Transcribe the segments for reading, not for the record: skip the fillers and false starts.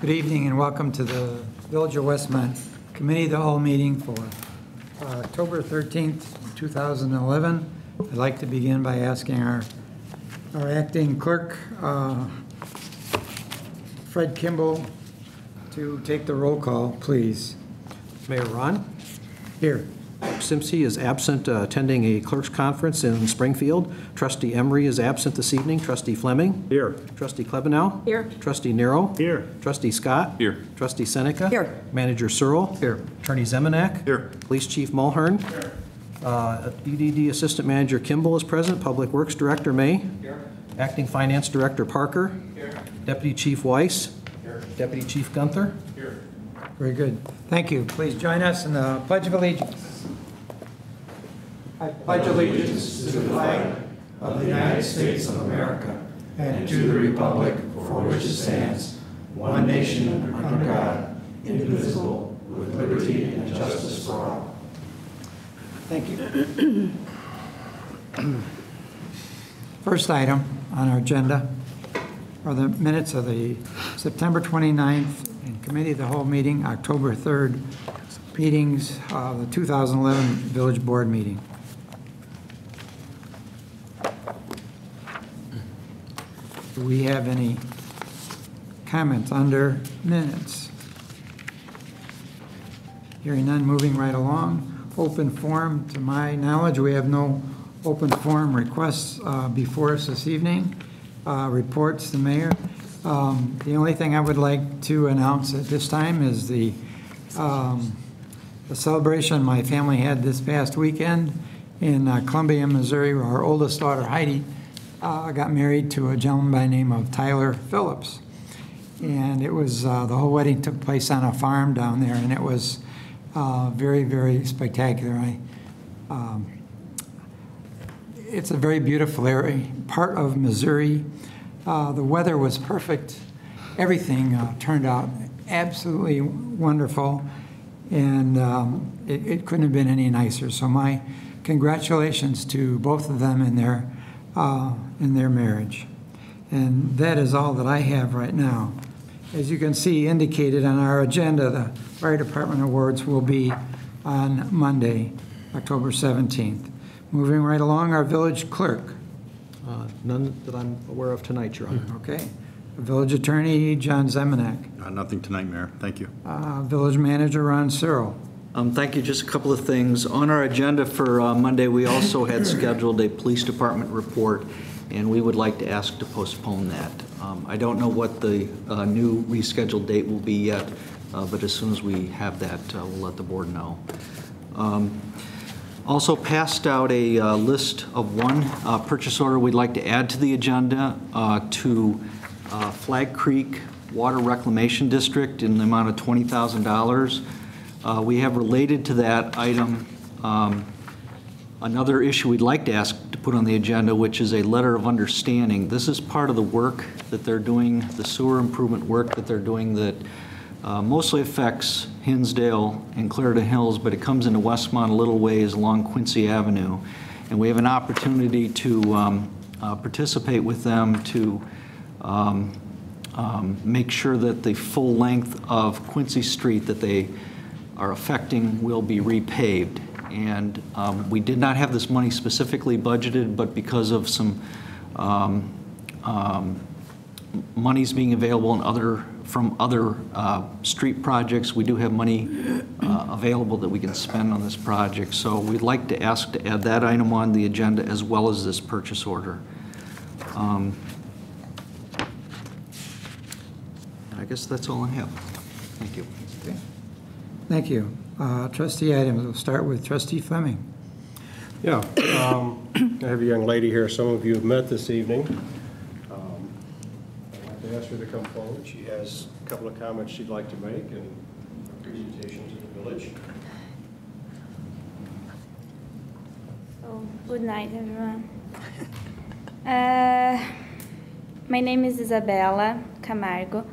Good evening and welcome to the Village of Westmont Committee of the Whole meeting for October 13th, 2011. I'd like to begin by asking our acting clerk, Fred Kimball, to take the roll call, please. Mayor Ron? Here. Simpsey is absent attending a clerk's conference in Springfield. Trustee Emery is absent this evening. Trustee Fleming? Here. Trustee Klebanow? Here. Trustee Nero? Here. Trustee Scott? Here. Trustee Seneca? Here. Manager Searle? Here. Attorney Zemanek? Here. Police Chief Mulhern? Here. EDD Assistant Manager Kimball is present. Public Works Director May? Here. Acting Finance Director Parker? Here. Deputy Chief Weiss? Here. Deputy Chief Gunther? Here. Very good. Thank you. Please join us in the Pledge of Allegiance. I pledge allegiance to the flag of the United States of America and to the republic for which it stands, one nation under God, indivisible, with liberty and justice for all. Thank you. First item on our agenda are the minutes of the September 29th and Committee of the Whole meeting, October 3rd meetings, the 2011 Village Board meeting. Do we have any comments under minutes? Hearing none, moving right along. Open forum, to my knowledge, we have no open forum requests before us this evening. Reports, the mayor. The only thing I would like to announce at this time is the celebration my family had this past weekend in Columbia, Missouri, where our oldest daughter, Heidi, got married to a gentleman by the name of Tyler Phillips. And it was, the whole wedding took place on a farm down there, and it was very, very spectacular. It's a very beautiful area, part of Missouri. The weather was perfect. Everything turned out absolutely wonderful, and it couldn't have been any nicer. So my congratulations to both of them in their marriage. And that is all that I have right now. As you can see indicated on our agenda, the Fire Department Awards will be on Monday, October 17th. Moving right along, our village clerk. None that I'm aware of tonight, Your Honor. Okay. Village Attorney John Zemanek. Nothing tonight, Mayor. Thank you. Village Manager Ron Searle. Thank you. Just a couple of things. On our agenda for Monday, we also had scheduled a police department report, and we would like to ask to postpone that. I don't know what the new rescheduled date will be yet, but as soon as we have that, we'll let the board know. Also passed out a list of one purchase order we'd like to add to the agenda to Flag Creek Water Reclamation District in the amount of $20,000. We have related to that item another issue we'd like to ask to put on the agenda, which is a letter of understanding. This is part of the work that they're doing, the sewer improvement work that they're doing that mostly affects Hinsdale and Clarendon Hills, but it comes into Westmont a little ways along Quincy Avenue. And we have an opportunity to participate with them to make sure that the full length of Quincy Street that they are affecting will be repaved. And we did not have this money specifically budgeted, but because of some monies being available in from other street projects, we do have money available that we can spend on this project. So we'd like to ask to add that item on the agenda as well as this purchase order. I guess that's all I have. Thank you. Okay. Thank you. Trustee items, we'll start with Trustee Fleming. Yeah, I have a young lady here. Some of you have met this evening. I'd like to ask her to come forward. She has a couple of comments she'd like to make and a presentation to the village. So, good night, everyone. My name is Isabella Camargo.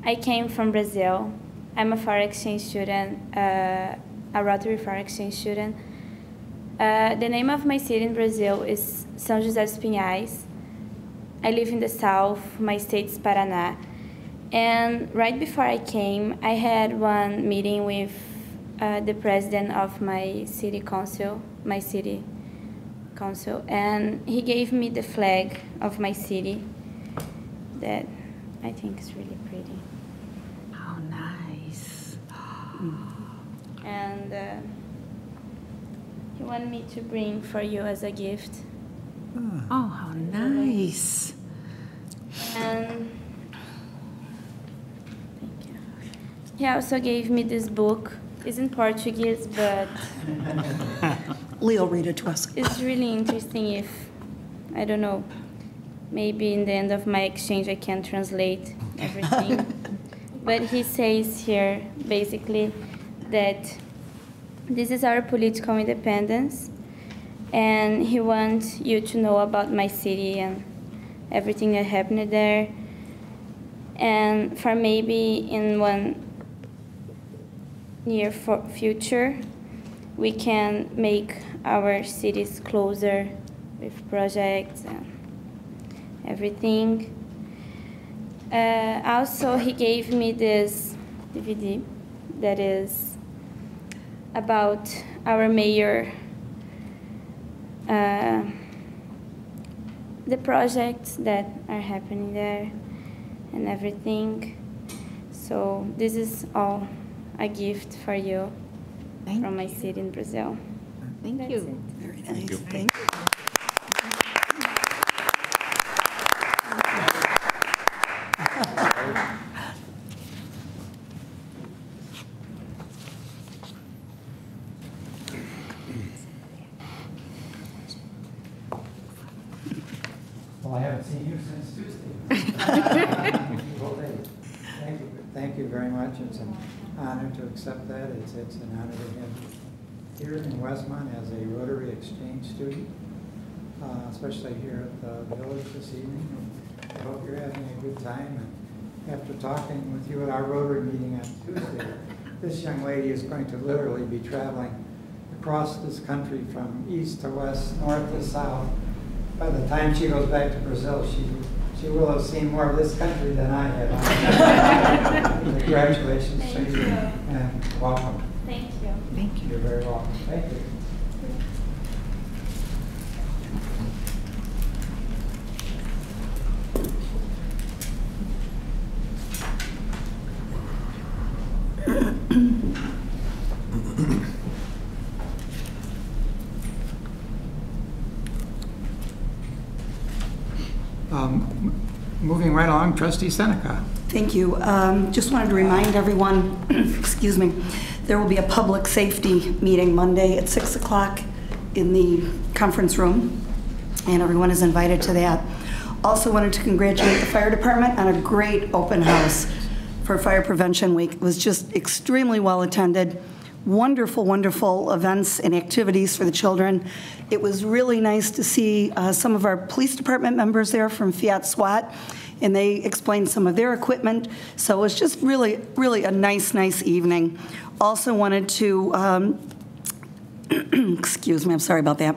I came from Brazil. I'm a foreign exchange student, a Rotary foreign exchange student. The name of my city in Brazil is São José dos Pinhais. I live in the south, my state is Paraná. And right before I came, I had one meeting with the president of my city council, and he gave me the flag of my city that I think is really pretty. Oh, nice. And he wanted me to bring for you as a gift. Oh, how nice. And thank you. He also gave me this book. It's in Portuguese, but Leo, read it to us. it's really interesting. If, I don't know, maybe in the end of my exchange I can translate everything. But he says here, basically, that this is our political independence, and he wants you to know about my city and everything that happened there. And for maybe in one near future, we can make our cities closer with projects and everything. Also, he gave me this DVD that is about our mayor, the projects that are happening there and everything. So this is all a gift for you from my city in Brazil. Thank That's you. it. Very nice. Thank you. Well, I haven't seen you since Tuesday. Thank you very much. It's an honor to accept that. It's an honor to have you here in Westmont as a Rotary Exchange student, especially here at the village this evening. I hope you're having a good time. And after talking with you at our Rotary meeting on Tuesday, this young lady is going to literally be traveling across this country from east to west, north to south. By the time she goes back to Brazil, she will have seen more of this country than I have. Congratulations to you and welcome. Thank you. Thank you. You're very welcome. Thank you. Moving right along, Trustee Seneca. Thank you. Just wanted to remind everyone, excuse me, there will be a public safety meeting Monday at 6 o'clock in the conference room, and everyone is invited to that. Also wanted to congratulate the fire department on a great open house for Fire Prevention Week. It was just extremely well attended. Wonderful, wonderful events and activities for the children. It was really nice to see some of our police department members there from Fiat SWAT, and they explained some of their equipment. So it was just really, really a nice, nice evening. Also wanted to, excuse me, I'm sorry about that.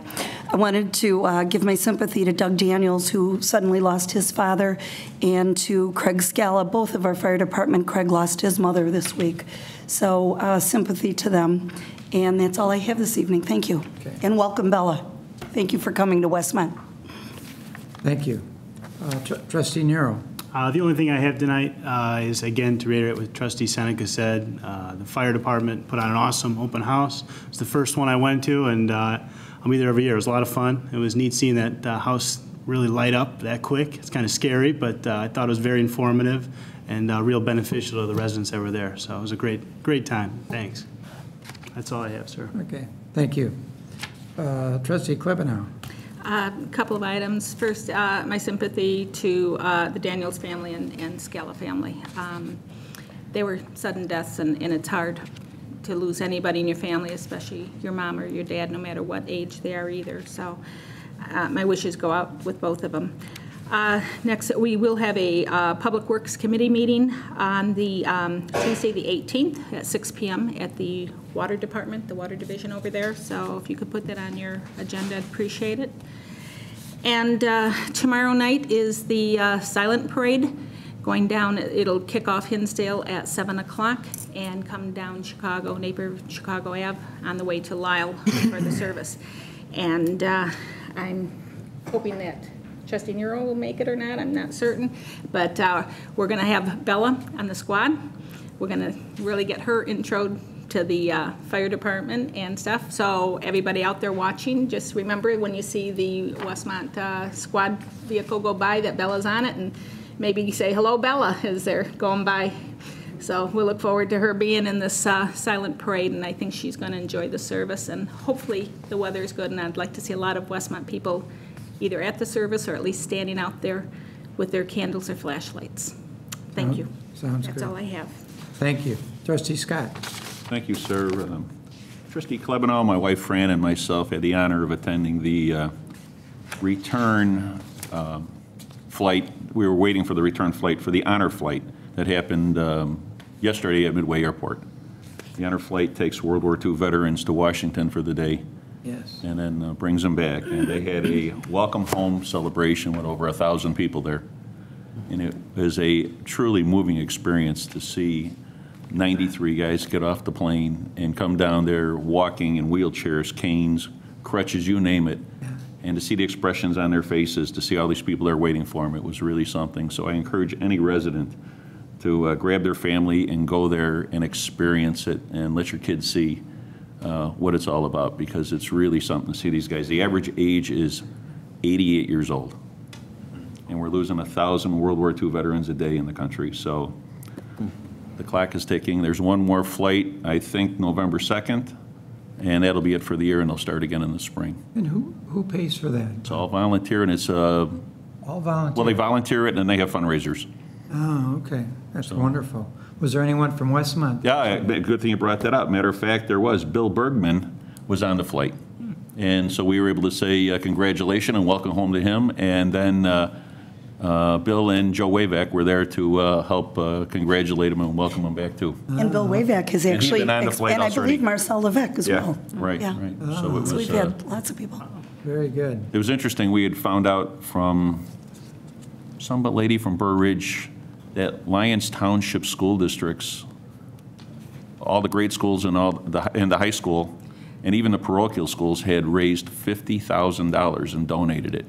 I wanted to give my sympathy to Doug Daniels, who suddenly lost his father, and to Craig Scala, both of our fire department. Craig lost his mother this week. So sympathy to them. And that's all I have this evening. Thank you. Okay. And welcome, Bella. Thank you for coming to Westmont. Thank you. Trustee Nero. The only thing I have tonight is, again, to reiterate what Trustee Seneca said. The fire department put on an awesome open house. It's the first one I went to, and I'll be there every year. It was a lot of fun. It was neat seeing that house really light up that quick. It's kind of scary, but I thought it was very informative and real beneficial to the residents that were there. So it was a great time. Thanks. That's all I have, sir. Okay, thank you. Trustee Klebanow. A couple of items. First, my sympathy to the Daniels family and Scala family. They were sudden deaths, and it's hard to lose anybody in your family, especially your mom or your dad, no matter what age they are either. So my wishes go out with both of them. Next, we will have a Public Works Committee meeting on the Tuesday the 18th at 6 p.m. at the Water Department, the Water Division over there. So if you could put that on your agenda, I'd appreciate it. And tomorrow night is the silent parade Going down, it'll kick off Hinsdale at 7 o'clock and come down Chicago, neighbor Chicago Ave, on the way to Lyle for the service. And I'm hoping that Trustee Nero will make it or not, I'm not certain. But we're going to have Bella on the squad. We're going to really get her introed to the fire department and stuff. So everybody out there watching, just remember when you see the Westmont squad vehicle go by that Bella's on it, and maybe say, hello, Bella, as they're going by. So we'll look forward to her being in this silent parade, and I think she's going to enjoy the service. And hopefully the weather is good, and I'd like to see a lot of Westmont people either at the service or at least standing out there with their candles or flashlights. Thank you. Sounds good. That's all I have. Thank you. Trustee Scott. Thank you, sir. Trustee Klebanow, my wife Fran, and myself had the honor of attending the return flight. We were waiting for the return flight for the honor flight that happened yesterday at Midway Airport. The honor flight takes World War II veterans to Washington for the day. Yes. And then brings them back. And they had a welcome home celebration with over 1,000 people there. And it was a truly moving experience to see 93 guys get off the plane and come down there walking in wheelchairs, canes, crutches, you name it. And to see the expressions on their faces, to see all these people there waiting for them, it was really something. So I encourage any resident to grab their family and go there and experience it and let your kids see what it's all about, because it's really something to see these guys. The average age is 88 years old. And we're losing 1,000 World War II veterans a day in the country. So the clock is ticking. There's one more flight, I think, November 2nd. And that'll be it for the year, and they'll start again in the spring. And who pays for that? It's all volunteer, and it's All volunteer? well, they volunteer it, and then they have fundraisers. Oh, okay. That's wonderful. Was there anyone from Westmont? Yeah, good thing you brought that up. Matter of fact, there was. Bill Bergman was on the flight. And so we were able to say congratulations and welcome home to him. And then Bill and Joe Wavak were there to help congratulate him and welcome him back, too. And Bill Wavak has And he's actually, been on the flight and I already. believe Marcel Levesque as well. Right, Yeah. right. So it was. So we've had lots of people. Very good. It was interesting. We had found out from some lady from Burr Ridge that Lyons Township school districts, all the grade schools and the high school, and even the parochial schools had raised $50,000 and donated it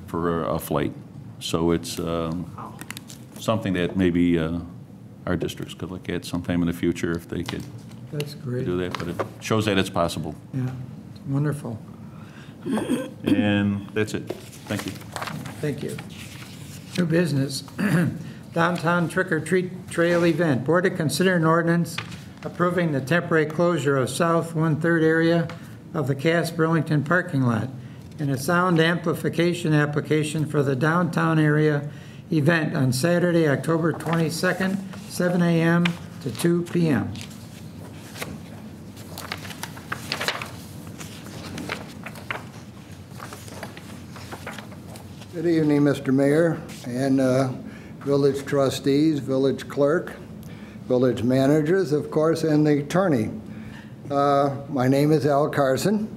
for a flight. So it's something that maybe our districts could look at sometime in the future if they could That's great. do that. But it shows that it's possible. Yeah, wonderful. And that's it. Thank you. Thank you. New business. Downtown Trick or Treat Trail Event. Board to consider an ordinance approving the temporary closure of south 1/3 area of the Cass Burlington parking lot and a sound amplification application for the downtown area event on Saturday, October 22nd, 7 a.m. to 2 p.m. Good evening, Mr. Mayor and village trustees, village clerk, village managers, of course, and the attorney. My name is Al Carson.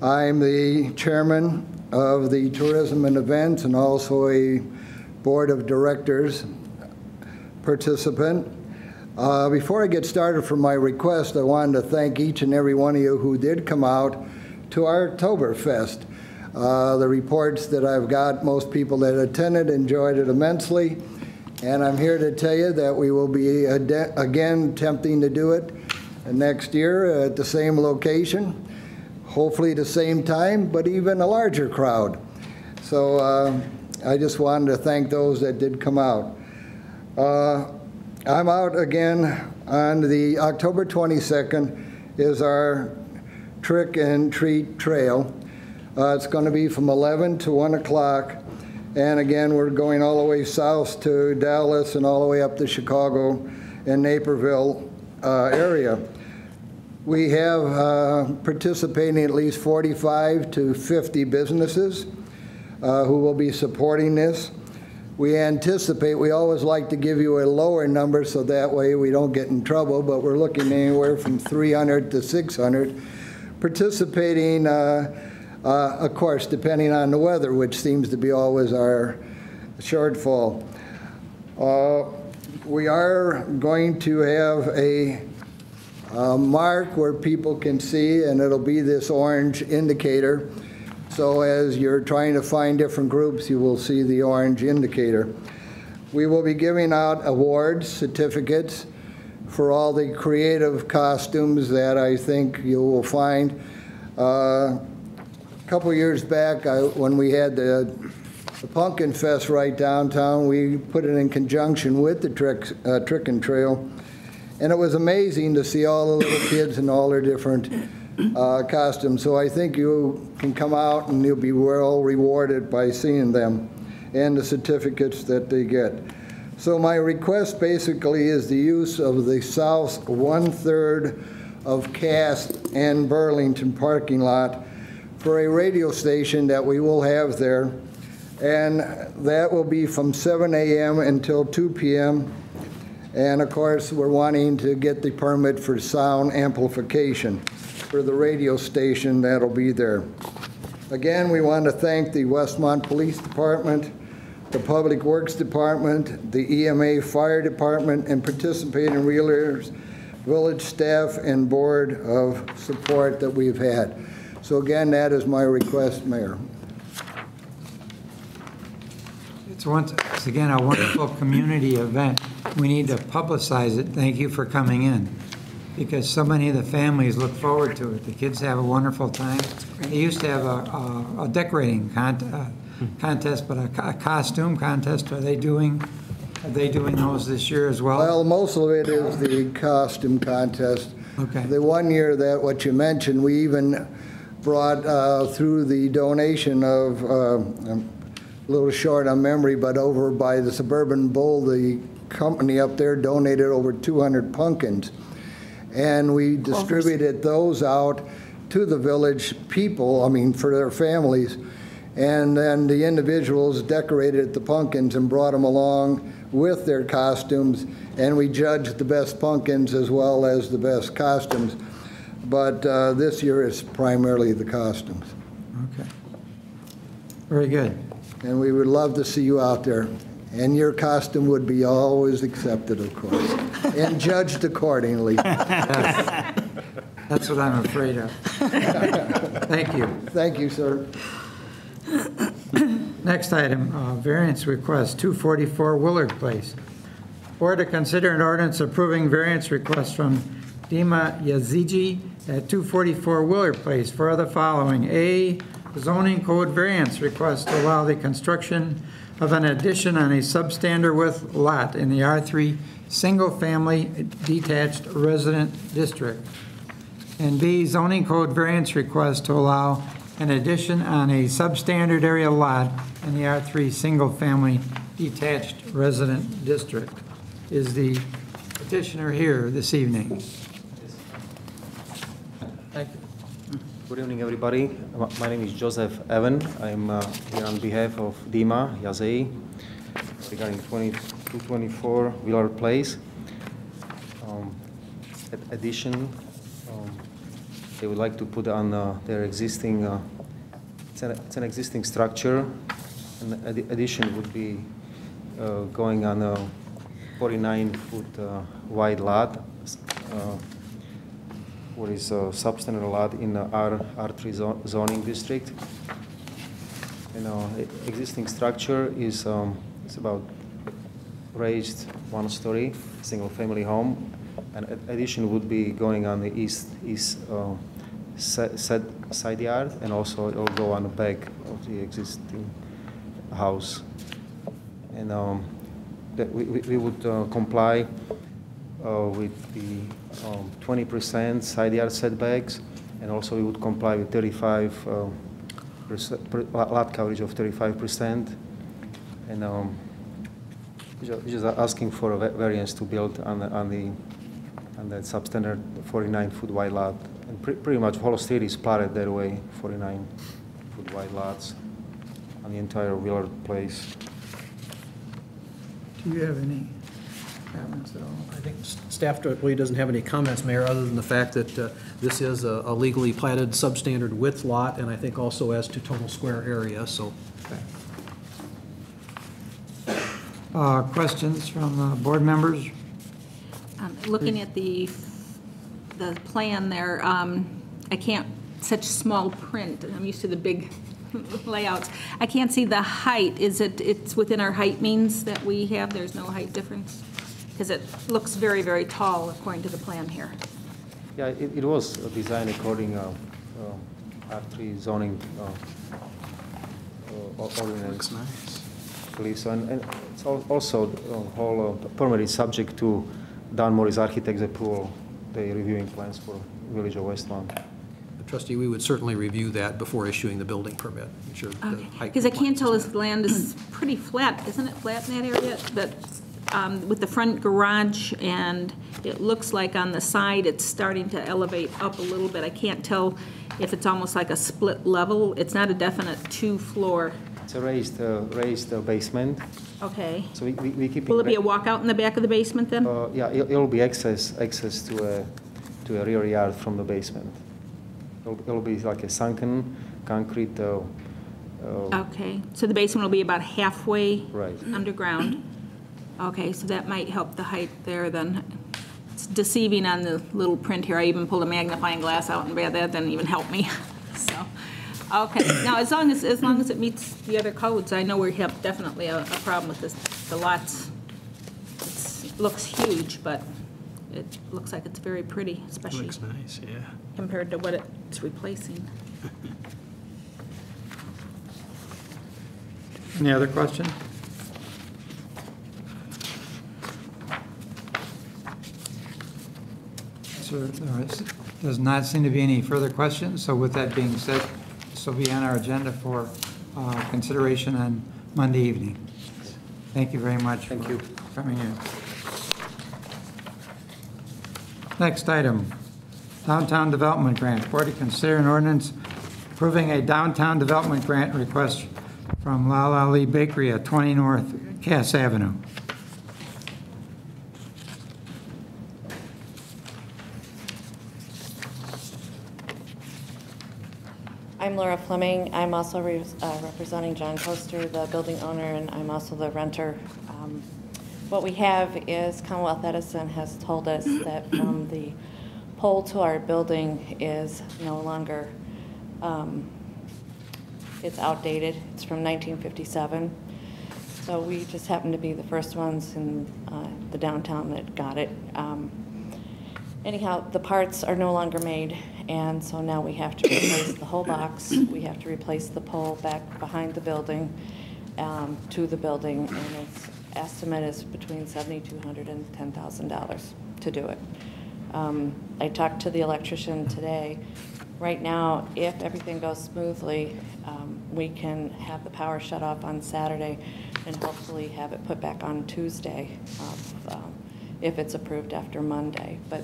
I'm the chairman of the Tourism and Events and also a board of directors participant. Before I get started for my request, I wanted to thank each and every one of you who did come out to our Oktoberfest. The reports that I've got, most people that attended enjoyed it immensely. And I'm here to tell you that we will be again attempting to do it next year at the same location, hopefully the same time, but even a larger crowd. So I just wanted to thank those that did come out. I'm out again on the October 22nd is our Trick and Treat Trail. It's going to be from 11 to 1 o'clock. And again, we're going all the way south to Dallas and all the way up to Chicago and Naperville area. We have participating at least 45 to 50 businesses who will be supporting this. We anticipate, we always like to give you a lower number so that way we don't get in trouble, but we're looking anywhere from 300 to 600 participating, of course, depending on the weather, which seems to be always our shortfall. We are going to have a mark where people can see, and it'll be this orange indicator. So as you're trying to find different groups, you will see the orange indicator. We will be giving out awards, certificates, for all the creative costumes that I think you will find. A couple years back, when we had the Pumpkin Fest right downtown, we put it in conjunction with the Trick and Trail. And it was amazing to see all the little kids in all their different costumes. So I think you can come out and you'll be well rewarded by seeing them and the certificates that they get. So my request basically is the use of the south 1/3 of Cass and Burlington parking lot for a radio station that we will have there. And that will be from 7 a.m. until 2 p.m. And of course, we're wanting to get the permit for sound amplification for the radio station that'll be there. Again, we want to thank the Westmont Police Department, the Public Works Department, the EMA Fire Department, and participating realtors, village staff, and board of support that we've had. So again, that is my request, Mayor. It's once again a wonderful community event. We need to publicize it. Thank you for coming in, because so many of the families look forward to it. The kids have a wonderful time. They used to have a decorating contest, but a costume contest. Are they doing those this year as well? Well, most of it is the costume contest. Okay. The one year that what you mentioned, we even brought through the donation of, a little short on memory, but over by the Suburban Bowl, the company up there donated over 200 pumpkins. And we distributed those out to the village people, I mean, for their families. And then the individuals decorated the pumpkins and brought them along with their costumes. And we judged the best pumpkins as well as the best costumes. But this year it's primarily the costumes. Okay. Very good. And we would love to see you out there. And your costume would be always accepted, of course, and judged accordingly. Yes. That's what I'm afraid of. Thank you. Thank you, sir. Next item, variance request, 244 Willard Place. Board to consider an ordinance approving variance request from Dima Yazigi at 244 Willard Place for the following. A, zoning code variance request to allow the construction of an addition on a substandard width lot in the R3 single-family detached resident district. And B, zoning code variance request to allow an addition on a substandard area lot in the R3 single-family detached resident district. Is the petitioner here this evening? Thank you. Good evening, everybody. My name is Joseph Evan. I'm here on behalf of Dima Yazei regarding 224 Willard Place. Addition, they would like to put on their existing, it's an existing structure, and the addition would be going on a 49-foot wide lot. What is a substandard lot in the R3 zoning district. And existing structure is about raised one-story single-family home, and addition would be going on the east side yard, and also it will go on the back of the existing house. And that we would comply with the 20% side yard setbacks, and also we would comply with 35% lot coverage of 35%, and we're just asking for a variance to build on that substandard 49-foot wide lot, and pretty much whole street is plotted that way, 49-foot wide lots on the entire Willard Place. Do you have any comments at all? I think staff really doesn't have any comments, Mayor, other than the fact that this is a legally platted substandard width lot, and I think also as to total square area, so. Questions from board members? Looking at the plan there, I can't, such small print, I'm used to the big layouts. I can't see the height. It's within our height means that we have, there's no height difference? Because it looks very, very tall according to the plan here. Yeah, it was designed according R3 zoning ordinance. Looks nice. Believe so. And it's also whole permit is subject to Dan Morris Architects approval. They're reviewing plans for Village of Westmont. Trustee, we would certainly review that before issuing the building permit. Ensure the height Because I can't tell, compliance this land is pretty flat, isn't it flat in that area? But with the front garage, and it looks like on the side it's starting to elevate up a little bit. I can't tell if it's almost like a split level. It's not a definite two-floor. It's a raised basement. Okay. So we keep. Will it be a walkout in the back of the basement then? Yeah, it'll be access to a rear yard from the basement. It'll be like a sunken concrete. Okay, so the basement will be about halfway Right. underground. Okay, so that might help the height there then. It's deceiving on the little print here. I even pulled a magnifying glass out, and that didn't even help me. So, okay. Now, as long as it meets the other codes, I know we have definitely a problem with this. The lots, it looks huge, but it looks like it's very pretty, especially Looks nice, yeah. compared to what it's replacing. Any other questions? So there does not seem to be any further questions. So with that being said, this will be on our agenda for consideration on Monday evening. Thank you very much for coming in. Next item, Downtown Development Grant. Board to consider an ordinance approving a downtown development grant request from La La Lee Bakery at 20 North Cass Avenue. I'm Laura Fleming. I'm also representing John Coaster, the building owner, and I'm also the renter. What we have is Commonwealth Edison has told us that from the pole to our building is no longer, it's outdated. It's from 1957. So we just happen to be the first ones in the downtown that got it. Anyhow, the parts are no longer made, and so now we have to replace the whole box. We have to replace the pole back behind the building to the building, and its estimate is between $7,200 and $10,000 to do it. I talked to the electrician today. Right now, if everything goes smoothly, we can have the power shut off on Saturday and hopefully have it put back on Tuesday if it's approved after Monday. But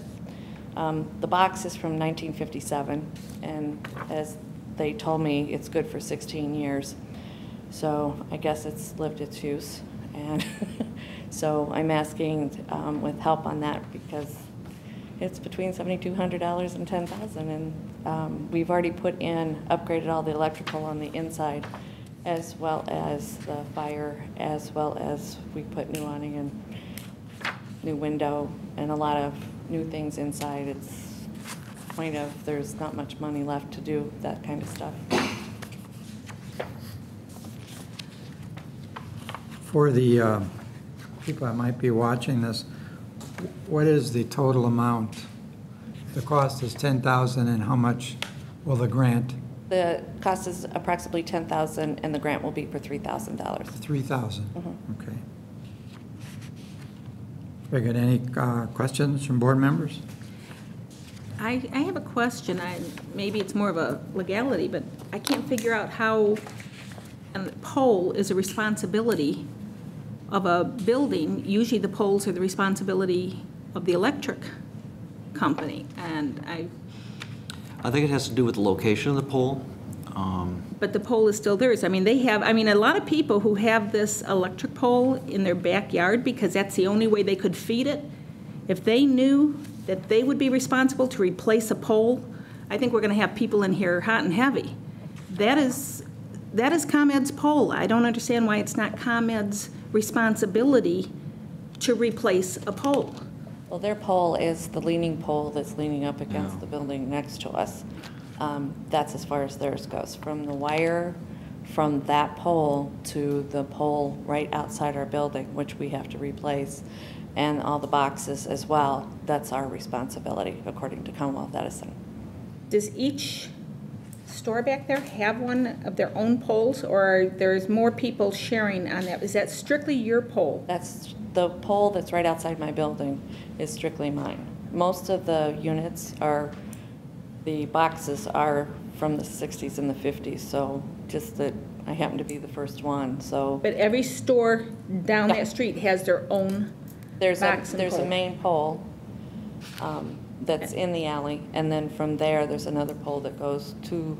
the box is from 1957, and as they told me, it's good for 16 years. So I guess it's lived its use. And so I'm asking with help on that because it's between $7,200 and $10,000, and we've already put in, upgraded all the electrical on the inside, as well as the fire, as well as we put new awning and new window and a lot of new things inside. It's point of there's not much money left to do that kind of stuff. For the people that might be watching this, what is the total amount? The cost is $10,000, and how much will the grant? The cost is approximately $10,000, and the grant will be for $3,000. $3,000. Mm-hmm. Okay. Very good. Any questions from board members? I have a question. Maybe it's more of a legality, but I can't figure out how a pole is a responsibility of a building. Usually the poles are the responsibility of the electric company, and I think it has to do with the location of the pole. but the pole is still theirs. I mean, a lot of people who have this electric pole in their backyard because that's the only way they could feed it, if they knew that they would be responsible to replace a pole, I think we're going to have people in here hot and heavy. That is ComEd's pole. I don't understand why it's not ComEd's responsibility to replace a pole? Well, their pole is the leaning pole that's leaning up against the building next to us. That's as far as theirs goes. From the wire from that pole to the pole right outside our building, which we have to replace, and all the boxes as well, that's our responsibility, according to Commonwealth Edison. Does each store back there have one of their own poles, or there's more people sharing on that? Is that strictly your pole? That's the pole that's right outside my building is strictly mine. Most of the units are, the boxes are from the 60s and the 50s, so just that I happen to be the first one, so. But every store down that street has their own There's box and a pole. main pole that's in the alley, and then from there, there's another pole that goes to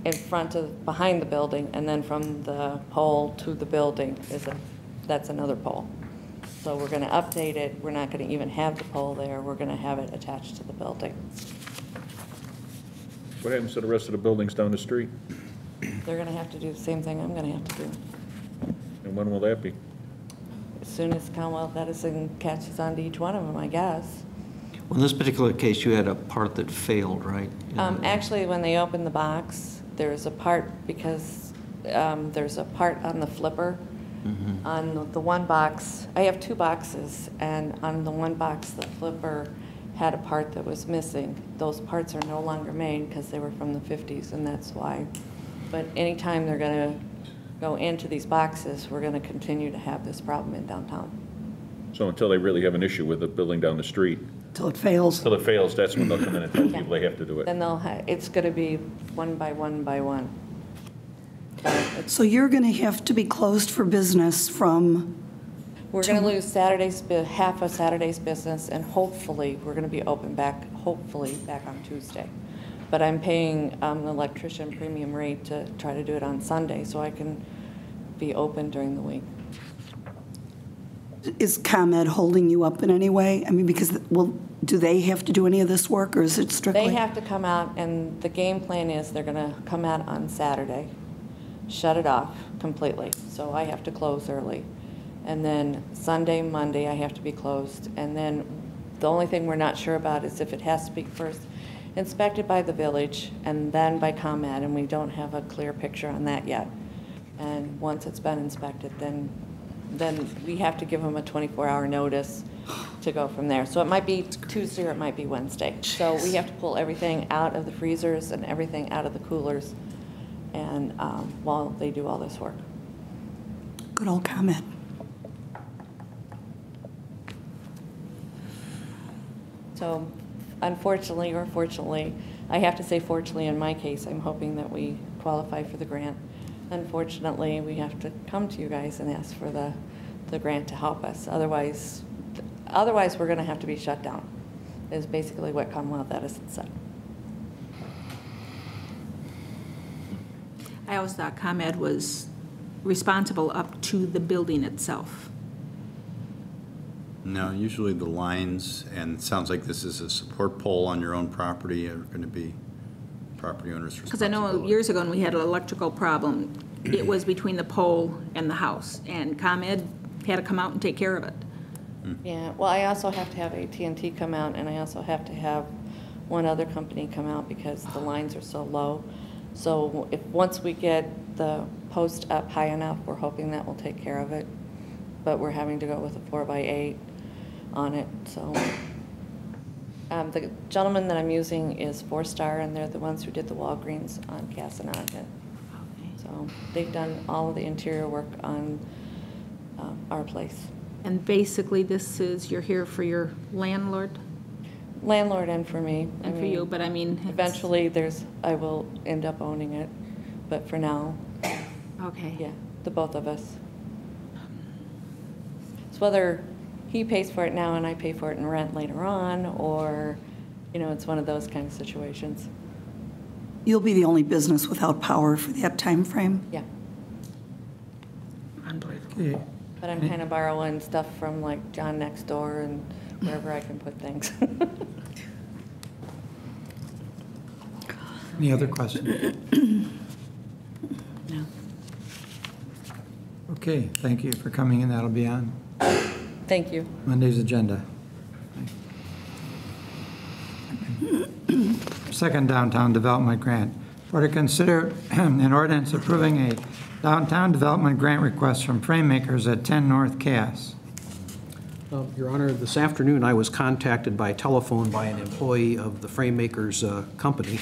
in front of, behind the building, and then from the pole to the building that's another pole. So we're gonna update it. We're not gonna even have the pole there. We're gonna have it attached to the building. What happens to the rest of the buildings down the street? They're gonna have to do the same thing I'm gonna have to do. And when will that be? As soon as Commonwealth Edison catches on to each one of them, I guess. Well, in this particular case, you had a part that failed, right? Actually, when they opened the box, there's a part, because there's a part on the flipper. Mm-hmm. On the one box, I have two boxes, and on the one box, the flipper had a part that was missing. Those parts are no longer made because they were from the 50s, and that's why. But anytime they're going to go into these boxes, we're going to continue to have this problem in downtown. So until they really have an issue with the building down the street, Till it fails. until it fails, that's when they'll come in and tell people they have to do it. Then it's going to be one by one by one. So you're going to have to be closed for business from, We're going to lose Saturday's, half of Saturday's business, and hopefully, we're going to be open back, hopefully, back on Tuesday. But I'm paying an electrician premium rate to try to do it on Sunday, so I can be open during the week. is ComEd holding you up in any way? I mean, because, well, do they have to do any of this work, or is it strictly? They have to come out, and the game plan is they're going to come out on Saturday, shut it off completely, so I have to close early. And then Sunday, Monday, I have to be closed. And then the only thing we're not sure about is if it has to be first inspected by the village and then by ComEd, and we don't have a clear picture on that yet. And once it's been inspected, then we have to give them a 24-hour notice to go from there. So it might be Tuesday or it might be Wednesday. So we have to pull everything out of the freezers and everything out of the coolers, and while they do all this work. Good old ComEd. So unfortunately or fortunately, I have to say fortunately in my case, I'm hoping that we qualify for the grant. Unfortunately, we have to come to you guys and ask for the grant to help us. Otherwise we're going to have to be shut down, is basically what Commonwealth Edison said. I always thought ComEd was responsible up to the building itself. No, usually the lines, and it sounds like this is a support pole on your own property, are going to be property owner's Because I know responsibility. years ago when we had an electrical problem, it was between the pole and the house, and ComEd had to come out and take care of it. Yeah, well, I also have to have AT&T come out, and I also have to have one other company come out because the lines are so low. So once we get the post up high enough, we're hoping that will take care of it. But we're having to go with a 4x8 on it. So the gentleman that I'm using is 4-Star, and they're the ones who did the Walgreens on Casanaga. So they've done all of the interior work on our place. And basically, this is, you're here for your landlord? Landlord and for me. And for you, but I mean... Eventually, I will end up owning it, but for now... Okay. Yeah, the both of us. It's whether he pays for it now and I pay for it in rent later on, or, it's one of those kind of situations. You'll be the only business without power for that time frame? Yeah. Unbelievable. Okay. But I'm kind of borrowing stuff from like John next door and wherever I can put things. Any other questions? No. Okay. Okay, thank you for coming in. That'll be on Thank you. Monday's agenda. Second downtown development grant. Or to consider an ordinance approving a downtown development grant request from Framemakers at 10 North Cass. Your Honor, this afternoon I was contacted by telephone by an employee of the Framemakers company,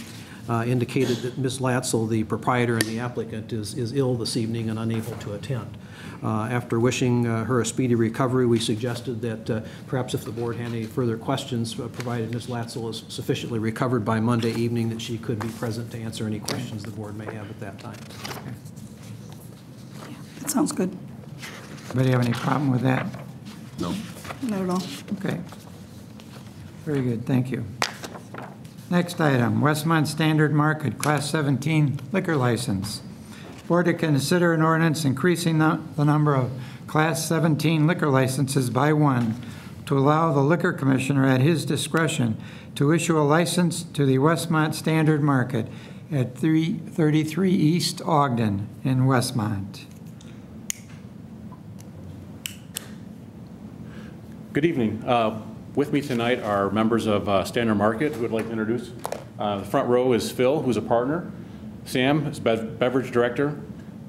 indicated that Ms. Latzel, the proprietor and the applicant, is ill this evening and unable to attend. After wishing her a speedy recovery, we suggested that perhaps if the board had any further questions, provided Ms. Latzel is sufficiently recovered by Monday evening, that she could be present to answer any questions the board may have at that time. That sounds good. Anybody have any problem with that? No. Not at all. Okay. Very good, thank you. Next item, Westmont Standard Market Class 17 liquor license. Board to consider an ordinance increasing the number of Class 17 liquor licenses by one to allow the liquor commissioner at his discretion to issue a license to the Westmont Standard Market at 333 East Ogden in Westmont. Good evening. With me tonight are members of Standard Market who would like to introduce. The front row is Phil, who's a partner. Sam is beverage director.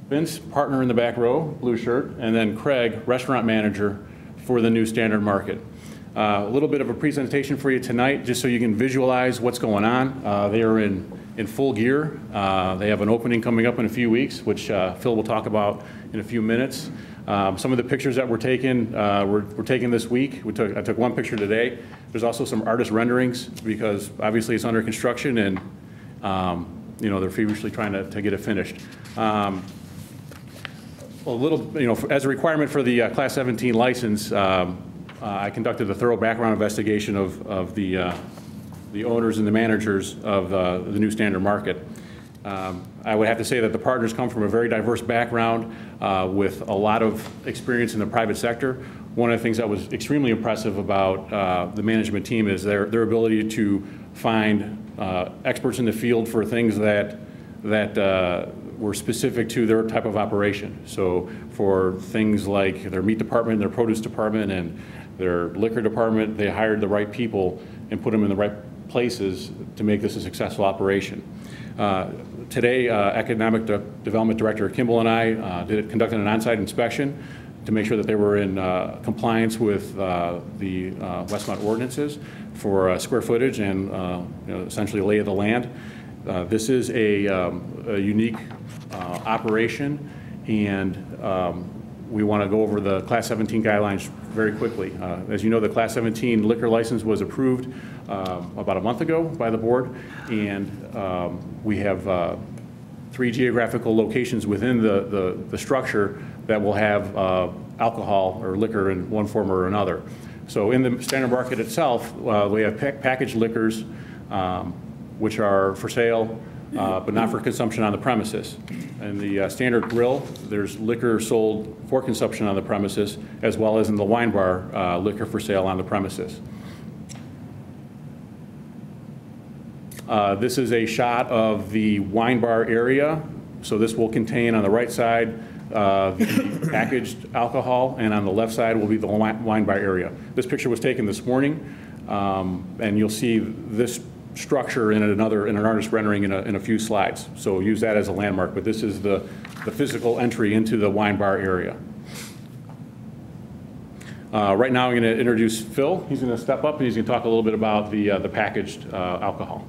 Vince, partner in the back row, blue shirt. And then Craig, restaurant manager for the new Standard Market. A little bit of a presentation for you tonight, just so you can visualize what's going on. They are in full gear. They have an opening coming up in a few weeks, which Phil will talk about in a few minutes. Some of the pictures that were taken this week. I took one picture today. There's also some artist renderings because obviously it's under construction and they're feverishly trying to get it finished. As a requirement for the Class 17 license, I conducted a thorough background investigation of the owners and the managers of the new Standard Market. I would have to say that the partners come from a very diverse background with a lot of experience in the private sector. One of the things that was extremely impressive about the management team is their ability to find experts in the field for things that were specific to their type of operation. So for things like their meat department, their produce department, and their liquor department, they hired the right people and put them in the right places to make this a successful operation. Today, Economic Development Director Kimball and I conducted an on-site inspection to make sure that they were in compliance with the Westmont ordinances for square footage and essentially lay of the land. This is a unique operation, and we want to go over the Class 17 guidelines very quickly. As you know, the Class 17 liquor license was approved about a month ago by the board, and we have 3 geographical locations within the structure that will have alcohol or liquor in one form or another. So in the Standard Market itself, we have packaged liquors, which are for sale, but not for consumption on the premises. In the Standard Grill, there's liquor sold for consumption on the premises, as well as in the wine bar, liquor for sale on the premises. This is a shot of the wine bar area. So this will contain on the right side the packaged alcohol, and on the left side will be the wine bar area. This picture was taken this morning, and you'll see this structure in an artist rendering in a few slides. So use that as a landmark, but this is the physical entry into the wine bar area. Right now I'm going to introduce Phil. He's going to step up and he's going to talk a little bit about the packaged alcohol.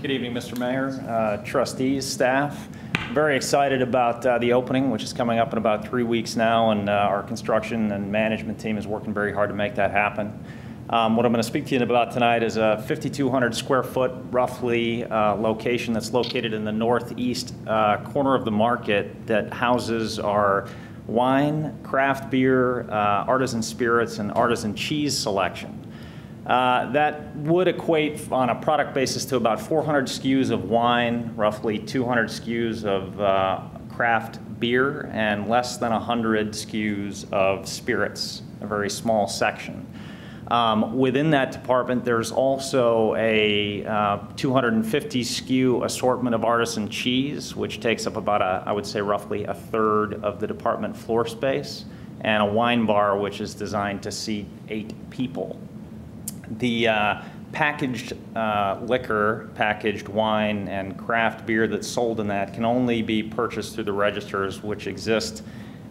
Good evening, Mr. Mayor, trustees, staff. I'm very excited about the opening, which is coming up in about 3 weeks now, and our construction and management team is working very hard to make that happen. What I'm going to speak to you about tonight is a 5,200 square foot, roughly, location that's located in the northeast corner of the market that houses our wine, craft beer, artisan spirits, and artisan cheese selection. That would equate on a product basis to about 400 SKUs of wine, roughly 200 SKUs of craft beer, and less than 100 SKUs of spirits, a very small section. Within that department, there's also a 250 SKU assortment of artisan cheese, which takes up about, I would say, roughly a third of the department floor space, and a wine bar, which is designed to seat 8 people. The packaged liquor, packaged wine, and craft beer that's sold in that can only be purchased through the registers, which exist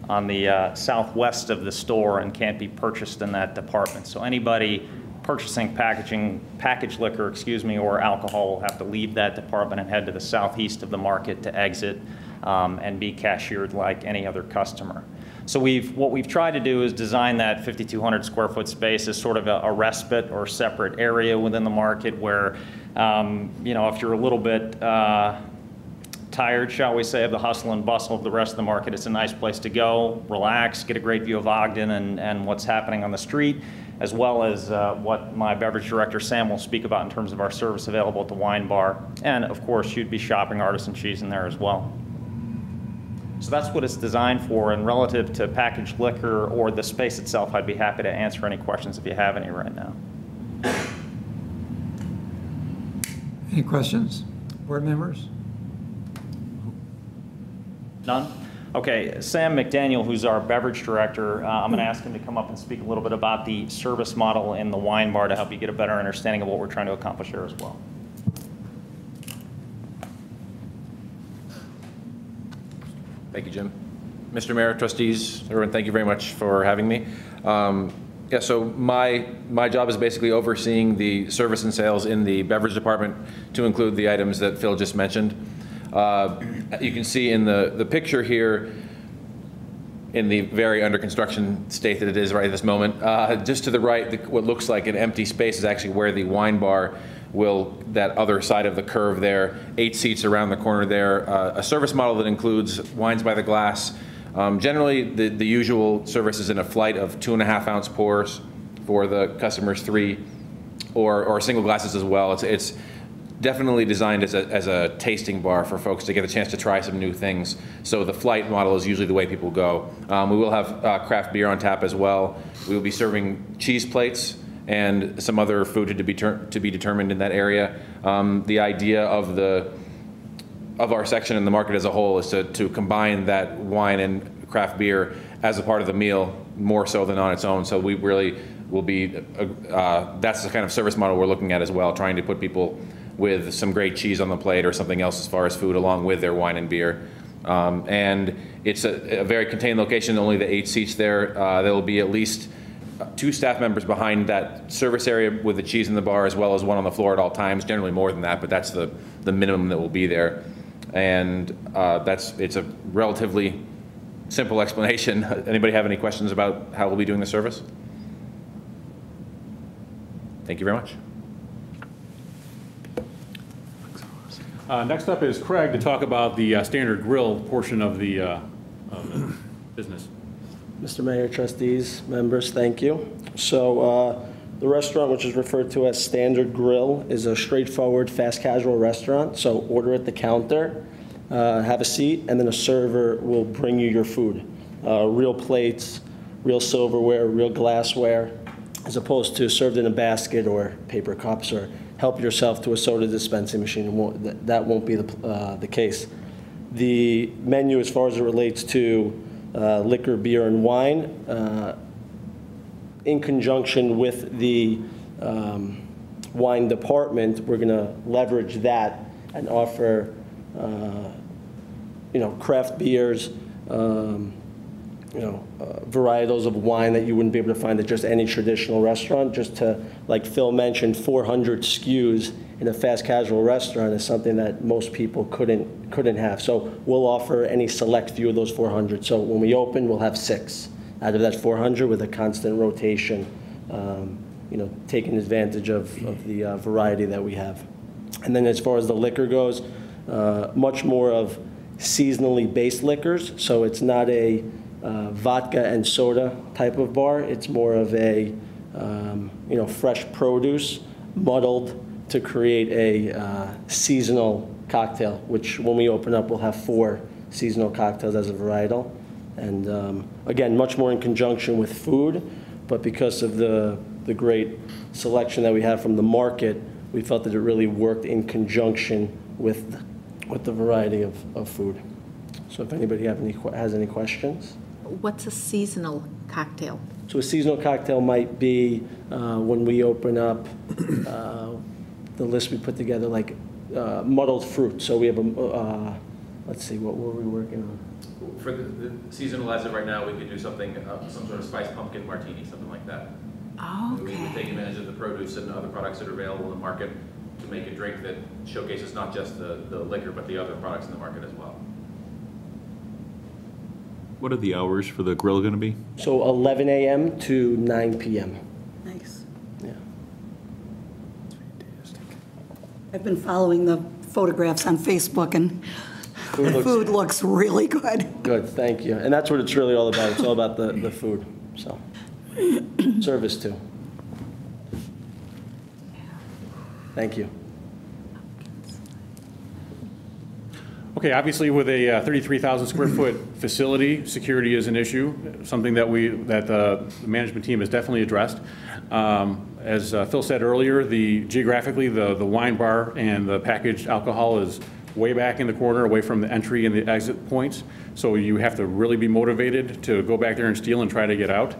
on the southwest of the store and can't be purchased in that department. So anybody purchasing packaged liquor, or alcohol will have to leave that department and head to the southeast of the market to exit and be cashiered like any other customer. So what we've tried to do is design that 5,200 square foot space as sort of a respite or separate area within the market where, if you're a little bit tired, shall we say, of the hustle and bustle of the rest of the market, it's a nice place to go, relax, get a great view of Ogden and what's happening on the street, as well as what my beverage director, Sam, will speak about in terms of our service available at the wine bar. And of course, you'd be shopping artisan cheese in there as well. So that's what it's designed for, and relative to packaged liquor or the space itself, I'd be happy to answer any questions if you have any right now. Any questions, board members? None? Okay, Sam McDaniel, who's our beverage director, I'm going to ask him to come up and speak a little bit about the service model in the wine bar to help you get a better understanding of what we're trying to accomplish here as well. Thank you, Jim. Mr. Mayor, trustees, everyone, thank you very much for having me. Yeah, so my job is basically overseeing the service and sales in the beverage department to include the items that Phil just mentioned. You can see in the picture here, in the very under construction state that it is right at this moment, just to the right, what looks like an empty space is actually where the wine bar will, that other side of the curve there, 8 seats around the corner there, a service model that includes wines by the glass. Generally, the usual service is in a flight of 2.5 ounce pours for the customers 3, or single glasses as well. It's definitely designed as a tasting bar for folks to get a chance to try some new things. So the flight model is usually the way people go. We will have craft beer on tap as well. We will be serving cheese plates and some other food to be determined in that area. The idea of our section in the market as a whole is to combine that wine and craft beer as a part of the meal more so than on its own. So we really will be, that's the kind of service model we're looking at as well, trying to put people with some great cheese on the plate or something else as far as food along with their wine and beer. And it's a very contained location, only the 8 seats there. There will be at least 2 staff members behind that service area with the cheese in the bar, as well as 1 on the floor at all times, generally more than that, but that's the minimum that will be there. And it's a relatively simple explanation. Anybody have any questions about how we'll be doing the service? Thank you very much. Next up is Craig to talk about the standard grill portion of the business. Mr. Mayor, trustees, members, thank you. So the restaurant, which is referred to as Standard Grill, is a straightforward fast casual restaurant. So order at the counter, have a seat, and then a server will bring you your food. Real plates, real silverware, real glassware, as opposed to served in a basket or paper cups, or help yourself to a soda dispensing machine. That won't be the case. The menu, as far as it relates to liquor, beer, and wine, in conjunction with the wine department, we're going to leverage that and offer, craft beers, varietals of wine that you wouldn't be able to find at just any traditional restaurant. Just to, like Phil mentioned, 400 SKUs in a fast casual restaurant is something that most people couldn't have. So we'll offer any select few of those 400. So when we open, we'll have 6 out of that 400 with a constant rotation, taking advantage of the variety that we have. And then as far as the liquor goes, much more of seasonally based liquors. So it's not a vodka and soda type of bar. It's more of a fresh produce muddled to create a seasonal cocktail, which when we open up, we'll have 4 seasonal cocktails as a varietal. And again, much more in conjunction with food, but because of the the great selection that we have from the market, we felt that it really worked in conjunction with the variety of food. So if anybody has any questions. What's a seasonal cocktail? So a seasonal cocktail might be when we open up the list we put together, like muddled fruit. So we have a, let's see, what were we working on? For the seasonal as of right now, we could do something, some sort of spiced pumpkin martini, something like that. Oh, We would take advantage of the produce and other products that are available in the market to make a drink that showcases not just the liquor, but the other products in the market as well. What are the hours for the grill going to be? So 11 a.m. to 9 p.m. Nice. Yeah. I've been following the photographs on Facebook, and the food looks really good. Good, thank you. And that's what it's really all about. It's all about the food, so. Service too. Thank you. Okay, obviously with a 33,000 square foot facility, security is an issue, something that the management team has definitely addressed. As Phil said earlier, geographically, the wine bar and the packaged alcohol is way back in the corner, away from the entry and the exit points. So you have to really be motivated to go back there and steal and try to get out,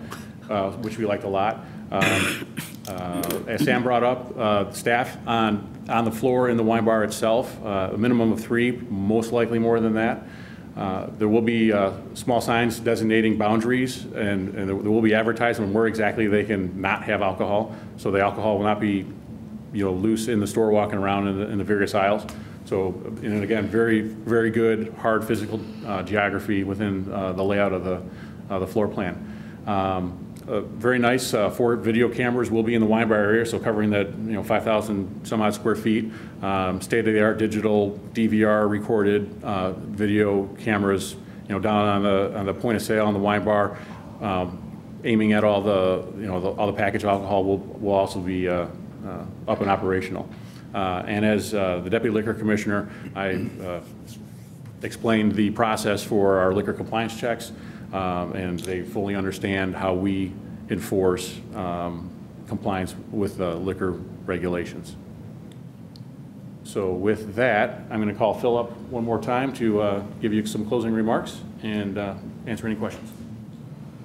which we liked a lot. As Sam brought up, staff on the floor in the wine bar itself, a minimum of 3, most likely more than that. There will be small signs designating boundaries, and there will be advertisement where exactly they can not have alcohol. So the alcohol will not be, loose in the store walking around in the various aisles. So, and again, very, very good hard physical geography within the layout of the floor plan. Very nice 4 video cameras will be in the wine bar area, so covering that 5,000 some odd square feet. State-of-the-art digital DVR recorded video cameras, down on the point of sale in the wine bar, aiming at all the packaged alcohol will also be up and operational. And as the Deputy Liquor Commissioner, I explained the process for our liquor compliance checks. And they fully understand how we enforce compliance with the liquor regulations. So with that, I'm going to call Phil up one more time to give you some closing remarks and answer any questions.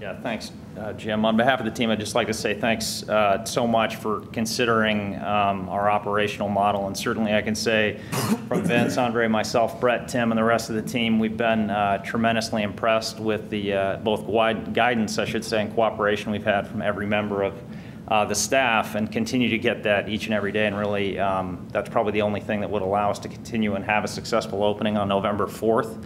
Yeah, thanks, Jim. On behalf of the team, I'd just like to say thanks so much for considering our operational model. And certainly I can say from Vince, Andre, myself, Brett, Tim, and the rest of the team, we've been tremendously impressed with the both guidance, I should say, and cooperation we've had from every member of the staff, and continue to get that each and every day. And really, that's probably the only thing that would allow us to continue and have a successful opening on November 4th.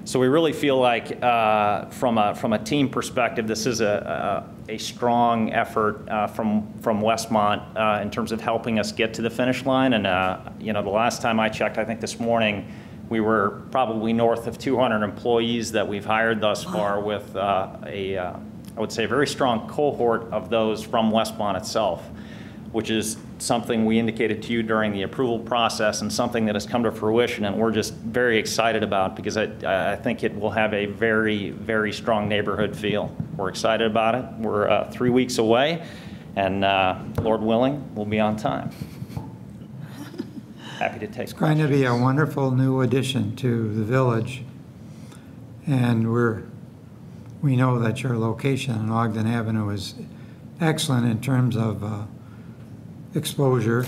So we really feel like, from a team perspective, this is a strong effort from Westmont in terms of helping us get to the finish line. And the last time I checked, I think this morning, we were probably north of 200 employees that we've hired thus far, with I would say, a very strong cohort of those from Westmont itself, which is something we indicated to you during the approval process, and something that has come to fruition, and we're just very excited about, because I think it will have a very, very strong neighborhood feel. We're excited about it. We're 3 weeks away, and Lord willing, we'll be on time. Happy to take It's going to be a wonderful new addition to the village, and we know that your location on Ogden Avenue is excellent in terms of exposure,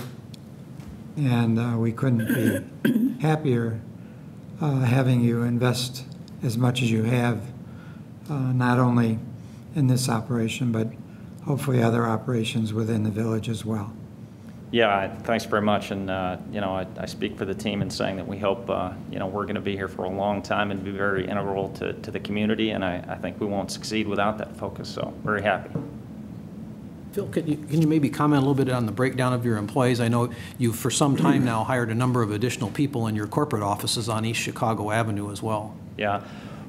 and we couldn't be happier having you invest as much as you have, not only in this operation, but hopefully other operations within the village as well. Yeah, thanks very much. And, I speak for the team in saying that we hope, we're going to be here for a long time and be very integral to the community, and I think we won't succeed without that focus, so very happy. Phil, can you maybe comment a little bit on the breakdown of your employees? I know you've for some time now hired a number of additional people in your corporate offices on East Chicago Avenue as well. Yeah,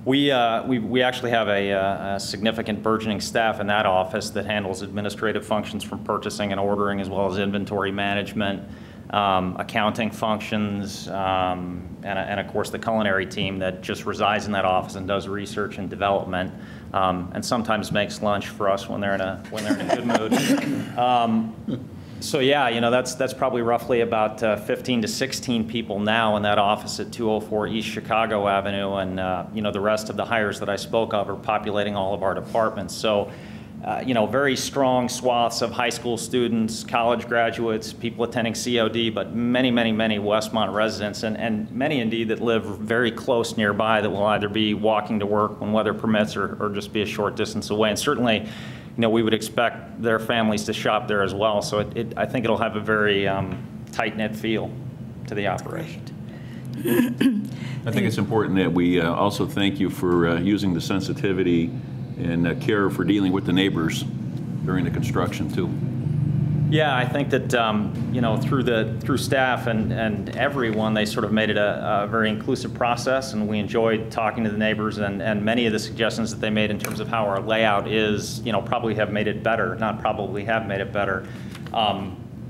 we actually have a significant burgeoning staff in that office that handles administrative functions from purchasing and ordering, as well as inventory management, accounting functions, and of course the culinary team that just resides in that office and does research and development, and sometimes makes lunch for us when they're in a good mood. So yeah, you know, that's probably roughly about 15 to 16 people now in that office at 204 East Chicago Avenue, and you know, the rest of the hires that I spoke of are populating all of our departments. So you know, very strong swaths of high school students, college graduates, people attending COD, but many, many, many Westmont residents, and many indeed that live very close nearby that will either be walking to work when weather permits or just be a short distance away. And certainly, you know, we would expect their families to shop there as well. So I think it'll have a very tight-knit feel to the operation. I think it's important that we also thank you for using the sensitivity and care for dealing with the neighbors during the construction too. Yeah, I think that you know, through staff and everyone, they sort of made it a very inclusive process, and we enjoyed talking to the neighbors, and many of the suggestions that they made in terms of how our layout is, you know, probably have made it better, not probably have made it better.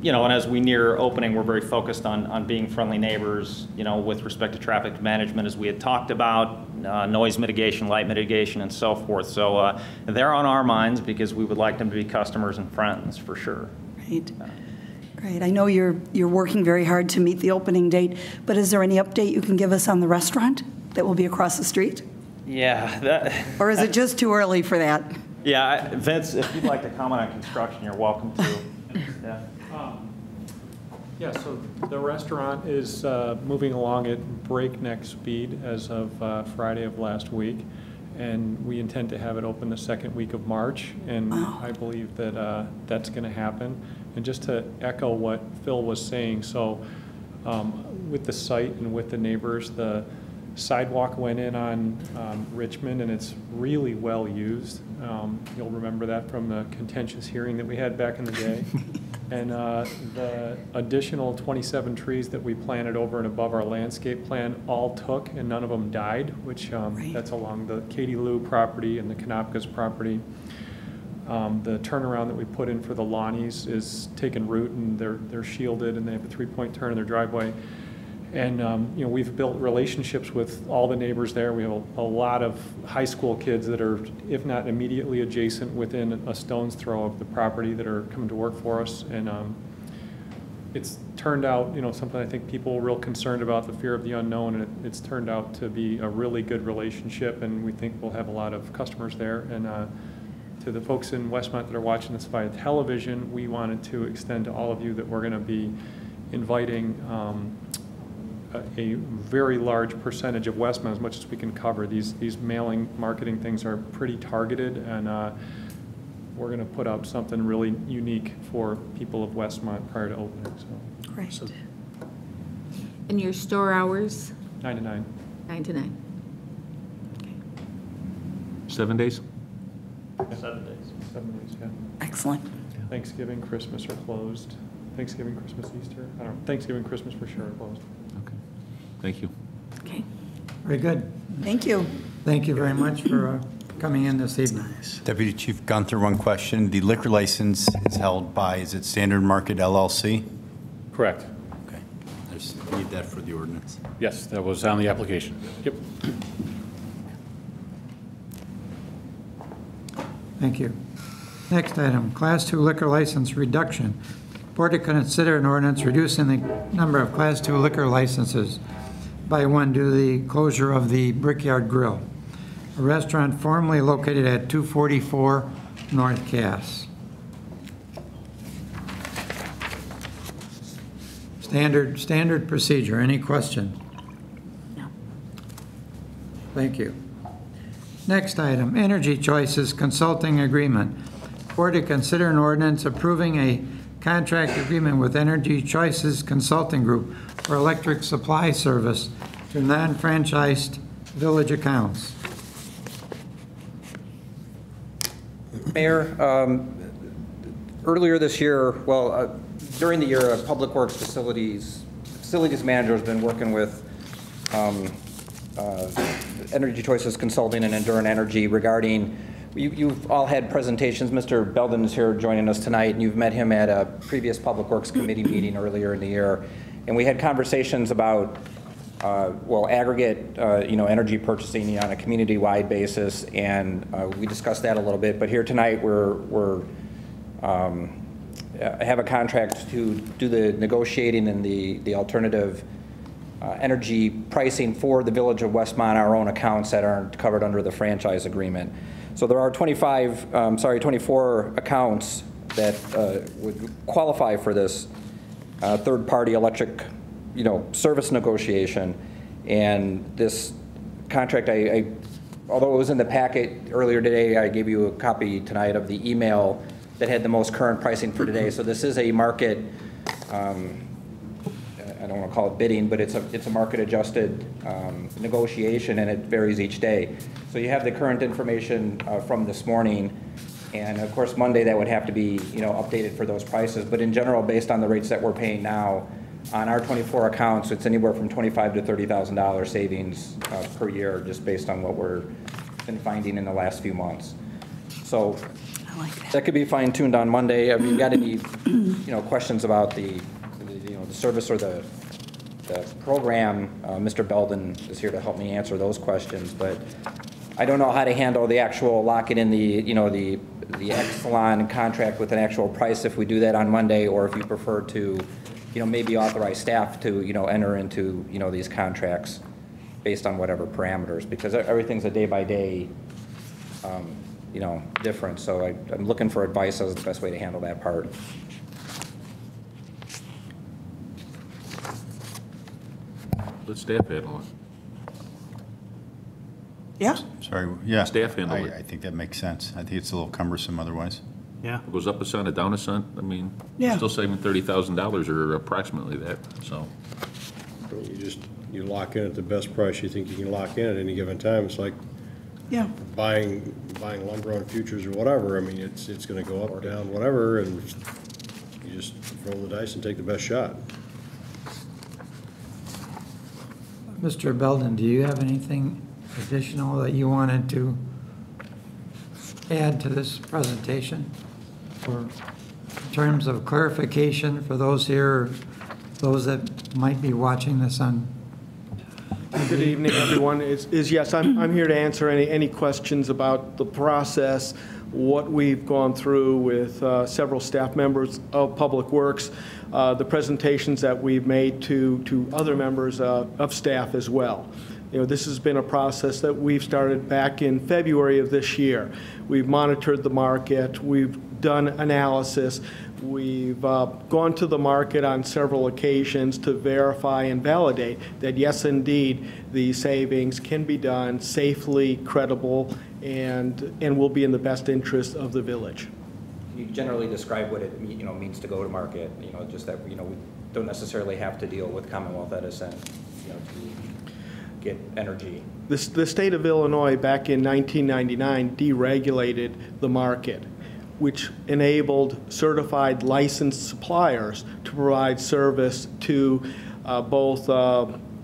You know, and as we near opening, we're very focused on being friendly neighbors, you know, with respect to traffic management, as we had talked about, noise mitigation, light mitigation, and so forth. So they're on our minds because we would like them to be customers and friends, for sure. Right. Great. I know you're working very hard to meet the opening date, but is there any update you can give us on the restaurant that will be across the street? Yeah. Or is it just too early for that? Yeah, Vince, if you'd like to comment on construction, you're welcome to. Yeah. Yeah, so the restaurant is moving along at breakneck speed as of Friday of last week, and we intend to have it open the second week of March, and I believe that that's going to happen. And just to echo what Phil was saying, so with the site and with the neighbors, the sidewalk went in on Richmond, and it's really well used. You'll remember that from the contentious hearing that we had back in the day. And the additional 27 trees that we planted over and above our landscape plan all took, and none of them died, which that's along the Katie Lou property and the Konopka's property. The turnaround that we put in for the Lonnies is taking root, and they're shielded, and they have a 3-point turn in their driveway. And you know, we've built relationships with all the neighbors there. We have a lot of high school kids that are, if not immediately adjacent, within a stone's throw of the property that are coming to work for us. And it's turned out, you know, something I think people are real concerned about, the fear of the unknown, and it's turned out to be a really good relationship, and we think we'll have a lot of customers there. And to the folks in Westmont that are watching this via television, we wanted to extend to all of you that we're going to be inviting a very large percentage of Westmont, as much as we can cover. These mailing marketing things are pretty targeted, and we're going to put up something really unique for people of Westmont prior to opening. So. Great. So, And your store hours? 9 to 9. 9 to 9. 7 days? 7 days. 7 days, yeah. Excellent. Thanksgiving, Christmas are closed. Thanksgiving, Christmas, Easter. I don't know. Thanksgiving, Christmas for sure are closed. Okay. Thank you. Okay. Very good. Thank you. Thank you very much for coming in this evening. Deputy Chief Gunther, one question. The liquor license is held by, is it Standard Market LLC? Correct. Okay. I just need that for the ordinance. Yes, that was on the application. Yep. Thank you. Next item, Class 2 liquor license reduction. Board to consider an ordinance reducing the number of Class 2 liquor licenses by 1 due to the closure of the Brickyard Grill, a restaurant formerly located at 244 North Cass. Standard procedure. Any question? No. Thank you. Next item, Energy Choices Consulting Agreement. Board to consider an ordinance approving a contract agreement with Energy Choices Consulting Group for electric supply service to non-franchised village accounts. Mayor, earlier this year, during the year, Public Works facilities manager has been working with Energy Choices Consulting and Endurant Energy regarding You've all had presentations. Mr. Belden is here joining us tonight, and you've met him at a previous Public Works Committee meeting earlier in the year. And we had conversations about, aggregate, energy purchasing on a community-wide basis, and we discussed that a little bit. But here tonight, we're have a contract to do the negotiating and the alternative energy pricing for the Village of Westmont, our own accounts that aren't covered under the franchise agreement. So there are 24 accounts that would qualify for this third-party electric, service negotiation. And this contract, although it was in the packet earlier today, I gave you a copy tonight of the email that had the most current pricing for today. So this is a market, I don't want to call it bidding, but it's a market-adjusted negotiation, and it varies each day. So you have the current information from this morning, and of course Monday that would have to be updated for those prices. But in general, based on the rates that we're paying now, on our 24 accounts, it's anywhere from $25,000 to $30,000 savings per year, just based on what we're been finding in the last few months. So that could be fine-tuned on Monday. Have you got any questions about the service or the program? Mr. Belden is here to help me answer those questions, but I don't know how to handle the actual locking in the Exelon contract with an actual price if we do that on Monday, or if you prefer to maybe authorize staff to enter into these contracts based on whatever parameters, because everything's a day-by-day difference. So I'm looking for advice as the best way to handle that part. Let staff handle it. Yeah. Sorry, yeah. Staff handle it. I think that makes sense. I think it's a little cumbersome otherwise. Yeah. It goes up a cent, a down a cent. I mean, Yeah. you're still saving $30,000 or approximately that, so. You lock in at the best price you think you can lock in at any given time. It's like buying lumber on futures or whatever. I mean, it's going to go up or down, whatever, and you just roll the dice and take the best shot. Mr. Belden, do you have anything additional that you wanted to add to this presentation, or in terms of clarification for those here, those that might be watching this on TV? Good evening, everyone. Yes, I'm here to answer any questions about the process, what we've gone through with several staff members of Public Works, the presentations that we've made to other members of staff as well. This has been a process that we've started back in February of this year. We've monitored the market, we've done analysis, we've gone to the market on several occasions to verify and validate that yes, indeed, the savings can be done safely, credible, and will be in the best interest of the village. You generally describe what it means to go to market. Just that we don't necessarily have to deal with Commonwealth Edison, to get energy. The state of Illinois back in 1999 deregulated the market, which enabled certified licensed suppliers to provide service to both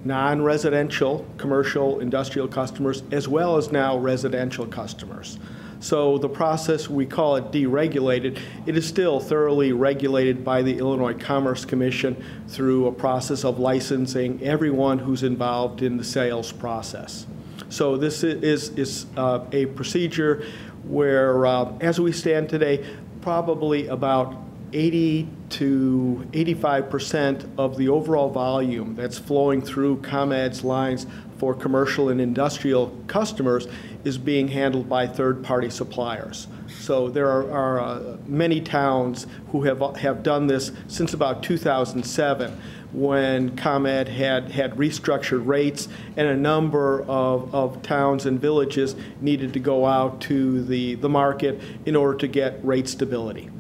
non-residential, commercial, industrial customers, as well as now residential customers. So the process, we call it deregulated. It is still thoroughly regulated by the Illinois Commerce Commission through a process of licensing everyone who's involved in the sales process. So this is a procedure where, as we stand today, probably about 80 to 85% of the overall volume that's flowing through ComEd's lines for commercial and industrial customers is being handled by third-party suppliers. So there are many towns who have done this since about 2007, when ComEd had restructured rates, and a number of towns and villages needed to go out to the market in order to get rate stability.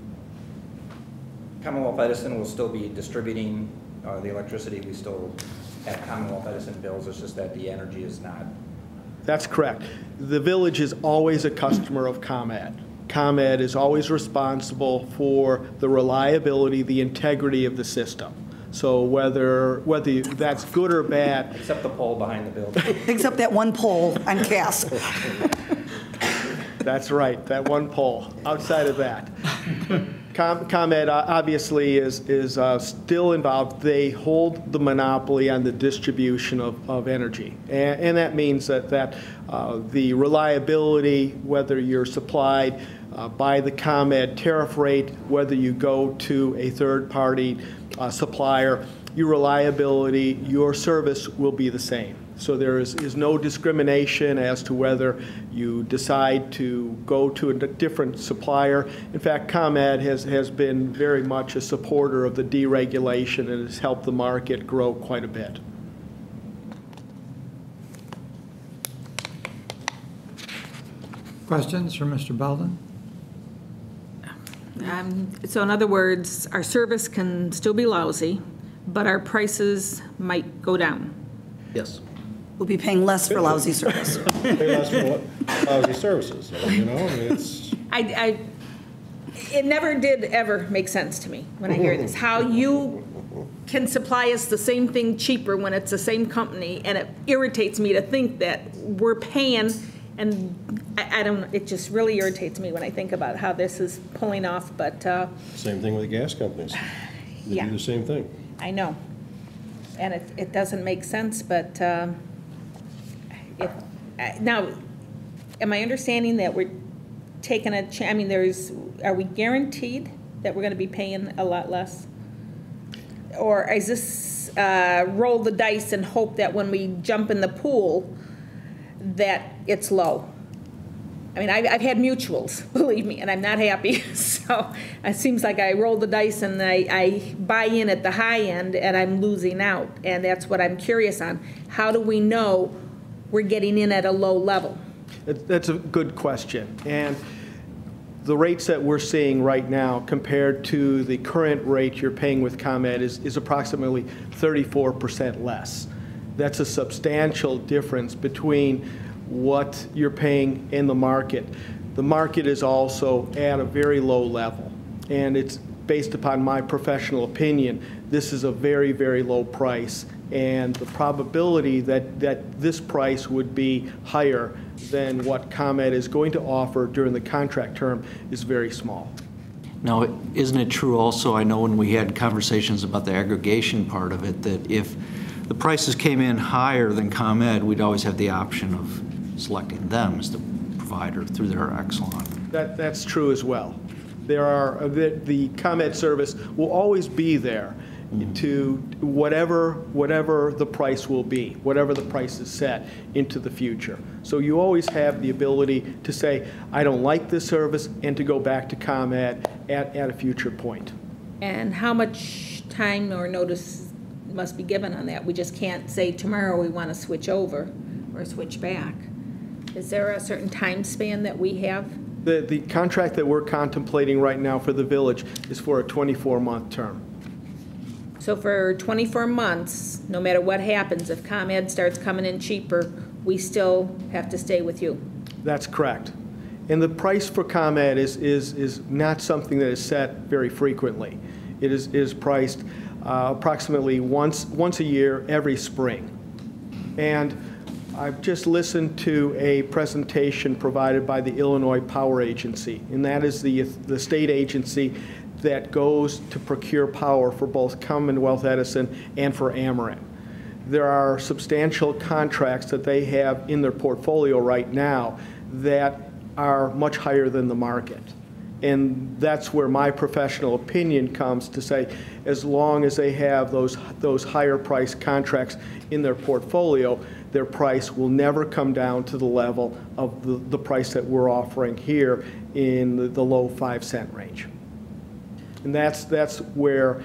Commonwealth Edison will still be distributing the electricity. We still have Commonwealth Edison bills. It's just that the energy is not. That's correct. The village is always a customer of ComEd. ComEd is always responsible for the reliability, the integrity of the system. So whether that's good or bad. Except the pole behind the building. Except that one pole on Cass. That's right, that one pole. Outside of that, ComEd obviously is still involved. They hold the monopoly on the distribution of energy. And that means that the reliability, whether you're supplied by the ComEd tariff rate, whether you go to a third-party supplier, your reliability, your service will be the same. So there is no discrimination as to whether you decide to go to a different supplier. In fact, ComEd has been very much a supporter of the deregulation and has helped the market grow quite a bit. Questions for Mr. Belden? So in other words, our service can still be lousy, but our prices might go down. Yes. We'll be paying less for lousy service. Pay less for lousy services, you know, I mean, it's. It never did ever make sense to me when I hear this, how you can supply us the same thing cheaper when it's the same company, and it irritates me to think that we're paying, and I don't, it just really irritates me when I think about how this is pulling off, but. Same thing with the gas companies. They Yeah. do the same thing. I know, and it doesn't make sense, but now, am I understanding that we're taking a chance? I mean, are we guaranteed that we're going to be paying a lot less? Or is this roll the dice and hope that when we jump in the pool that it's low? I mean, I've had mutuals, believe me, and I'm not happy. So it seems like I roll the dice and I buy in at the high end and I'm losing out. And that's what I'm curious on. How do we know we're getting in at a low level? That's a good question. And the rates that we're seeing right now compared to the current rate you're paying with ComEd is approximately 34% less. That's a substantial difference between what you're paying in the market. The market is also at a very low level, and it's based upon my professional opinion. This is a very, very low price, and the probability that this price would be higher than what ComEd is going to offer during the contract term is very small. Now, isn't it true also, I know when we had conversations about the aggregation part of it, that if the prices came in higher than ComEd, we'd always have the option of selecting them as the provider through their Exelon. That's true as well. There are the ComEd service will always be there to whatever the price will be, whatever the price is set into the future. So you always have the ability to say, I don't like this service, and to go back to ComEd at a future point. And how much time or notice must be given on that? We just can't say tomorrow we want to switch over or switch back. Is there a certain time span that we have? The contract that we're contemplating right now for the village is for a 24-month term. So for 24 months, no matter what happens, if ComEd starts coming in cheaper, we still have to stay with you? That's correct. And the price for ComEd is not something that is set very frequently. It is priced approximately once a year, every spring. And I've just listened to a presentation provided by the Illinois Power Agency, and that is the state agency that goes to procure power for both Commonwealth Edison and for Ameren. There are substantial contracts that they have in their portfolio right now that are much higher than the market. And that's where my professional opinion comes to say, as long as they have those higher price contracts in their portfolio, their price will never come down to the level of the price that we're offering here in the low 5-cent range. And that's where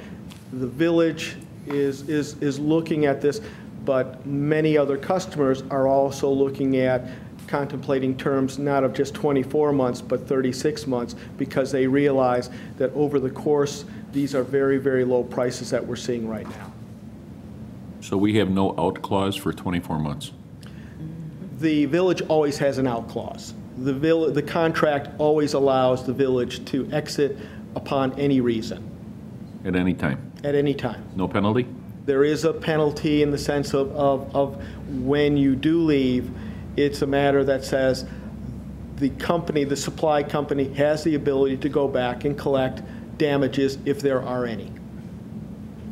the village is looking at this, but many other customers are also looking at contemplating terms not of just 24 months, but 36 months, because they realize that over the course, these are very, very low prices that we're seeing right now. So we have no out clause for 24 months? The village always has an out clause. The contract always allows the village to exit upon any reason. At any time? At any time. No penalty? There is a penalty in the sense of when you do leave, it's a matter that says the company, the supply company, has the ability to go back and collect damages if there are any.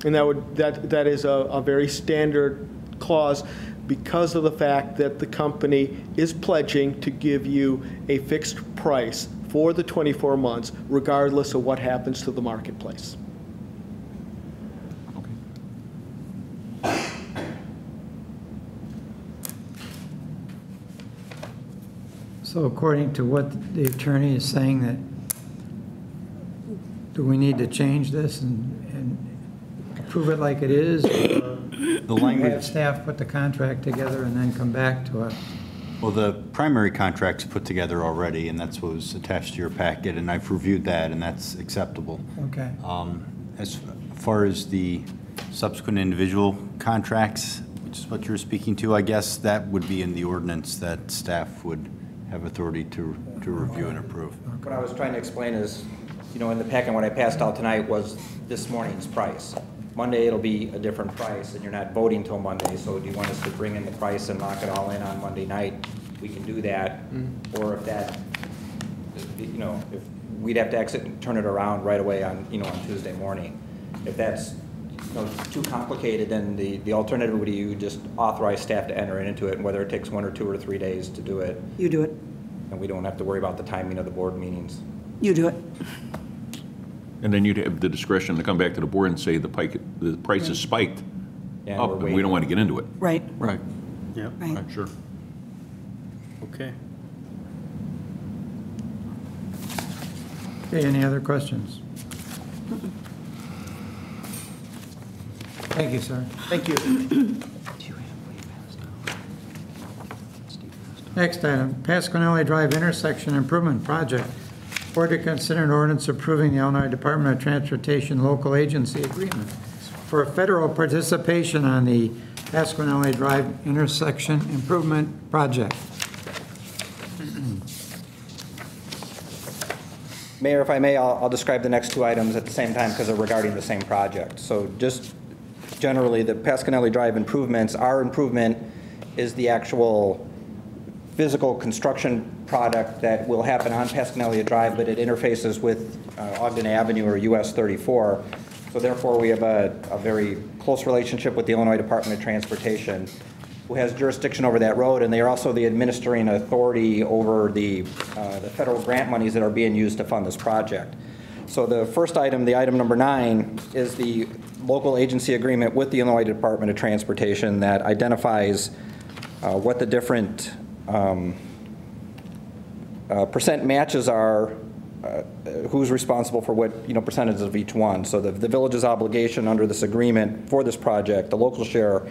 And that is a very standard clause because of the fact that the company is pledging to give you a fixed price for the 24 months, regardless of what happens to the marketplace. So according to what the attorney is saying, that do we need to change this and approve it like it is? Or The language. have staff put the contract together and then come back to us? Well, the primary contract's put together already, and that's what was attached to your packet, and I've reviewed that, and that's acceptable. Okay. As far as the subsequent individual contracts, which is what you're speaking to, I guess that would be in the ordinance that staff would have authority to review and approve. What I was trying to explain is, you know, in the packet, what I passed out tonight was this morning's price. Monday, it'll be a different price, and you're not voting till Monday, so do you want us to bring in the price and lock it all in on Monday night? We can do that. Or if that, you know, if we'd have to exit and turn it around right away on, you know, on Tuesday morning. If that's, you know, too complicated, then the alternative would be you just authorize staff to enter into it, and whether it takes 1 or 2 or 3 days to do it. You do it. And we don't have to worry about the timing of the board meetings. You do it. And then you'd have the discretion to come back to the board and say the price is spiked Yeah, up, we're and we don't want to get into it. Right. Right. Yeah. Right. Sure. Okay. Okay, any other questions? Thank you, sir. Thank you. Next item, Pasquinelli Drive Intersection Improvement Project. Board to consider an ordinance approving the Illinois Department of Transportation Local Agency Agreement for federal participation on the Pasquinelli Drive Intersection Improvement Project. Mayor, if I may, I'll describe the next 2 items at the same time because they're regarding the same project. So just generally, the Pasquinelli Drive improvements, our improvement is the actual physical construction product that will happen on Pasquinelli Drive, but it interfaces with Ogden Avenue or US 34. So therefore, we have a very close relationship with the Illinois Department of Transportation, who has jurisdiction over that road, and they are also the administering authority over the federal grant monies that are being used to fund this project. So the first item, the item number 9, is the local agency agreement with the Illinois Department of Transportation that identifies what the different percent matches are, who's responsible for what, you know, percentages of each one. So the village's obligation under this agreement for this project, the local share,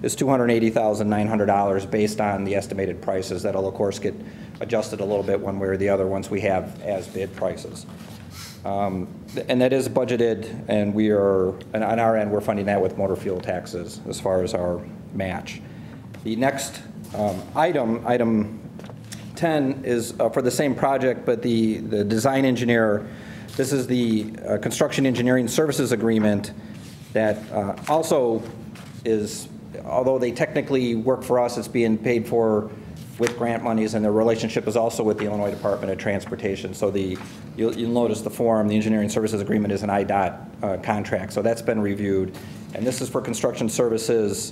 is $280,900 based on the estimated prices. That'll, of course, get adjusted a little bit one way or the other once we have as-bid prices. And that is budgeted, and we are, and on our end, we're funding that with motor fuel taxes as far as our match. The next item 10 is for the same project, but the design engineer, this is the construction engineering services agreement that also is, although they technically work for us, it's being paid for with grant monies, and the relationship is also with the Illinois Department of Transportation. So you'll notice the form, the engineering services agreement is an IDOT contract, so that's been reviewed. And this is for construction services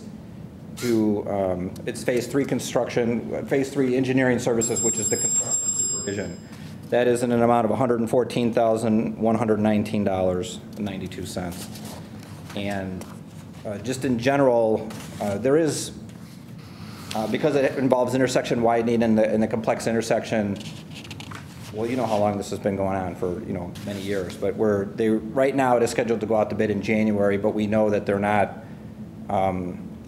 to, it's phase 3 construction, phase 3 engineering services, which is the construction supervision. That is in an amount of $114,119.92. And just in general, there is, because it involves intersection widening and the complex intersection, well, you know how long this has been going on for, you know, many years, but right now it is scheduled to go out to bid in January, but we know that they're not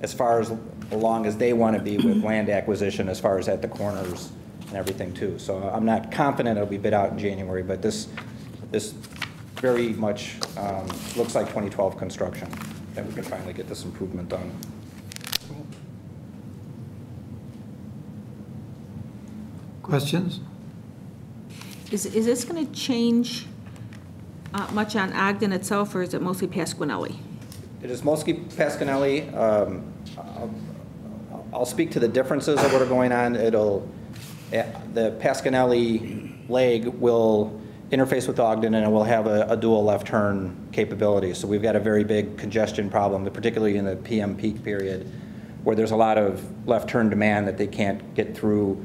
as far as along as they want to be with land acquisition as far as at the corners and everything too. So I'm not confident it'll be bid out in January, but this very much looks like 2012 construction, that we can finally get this improvement done. Questions? Is this going to change much on Ogden itself, or is it mostly Pasquinelli? It is mostly Pasquinelli. I'll speak to the differences of what are going on. The Pasquinelli leg will interface with Ogden, and it will have a dual left turn capability. So we've got a very big congestion problem, particularly in the PM peak period, where there's a lot of left turn demand that they can't get through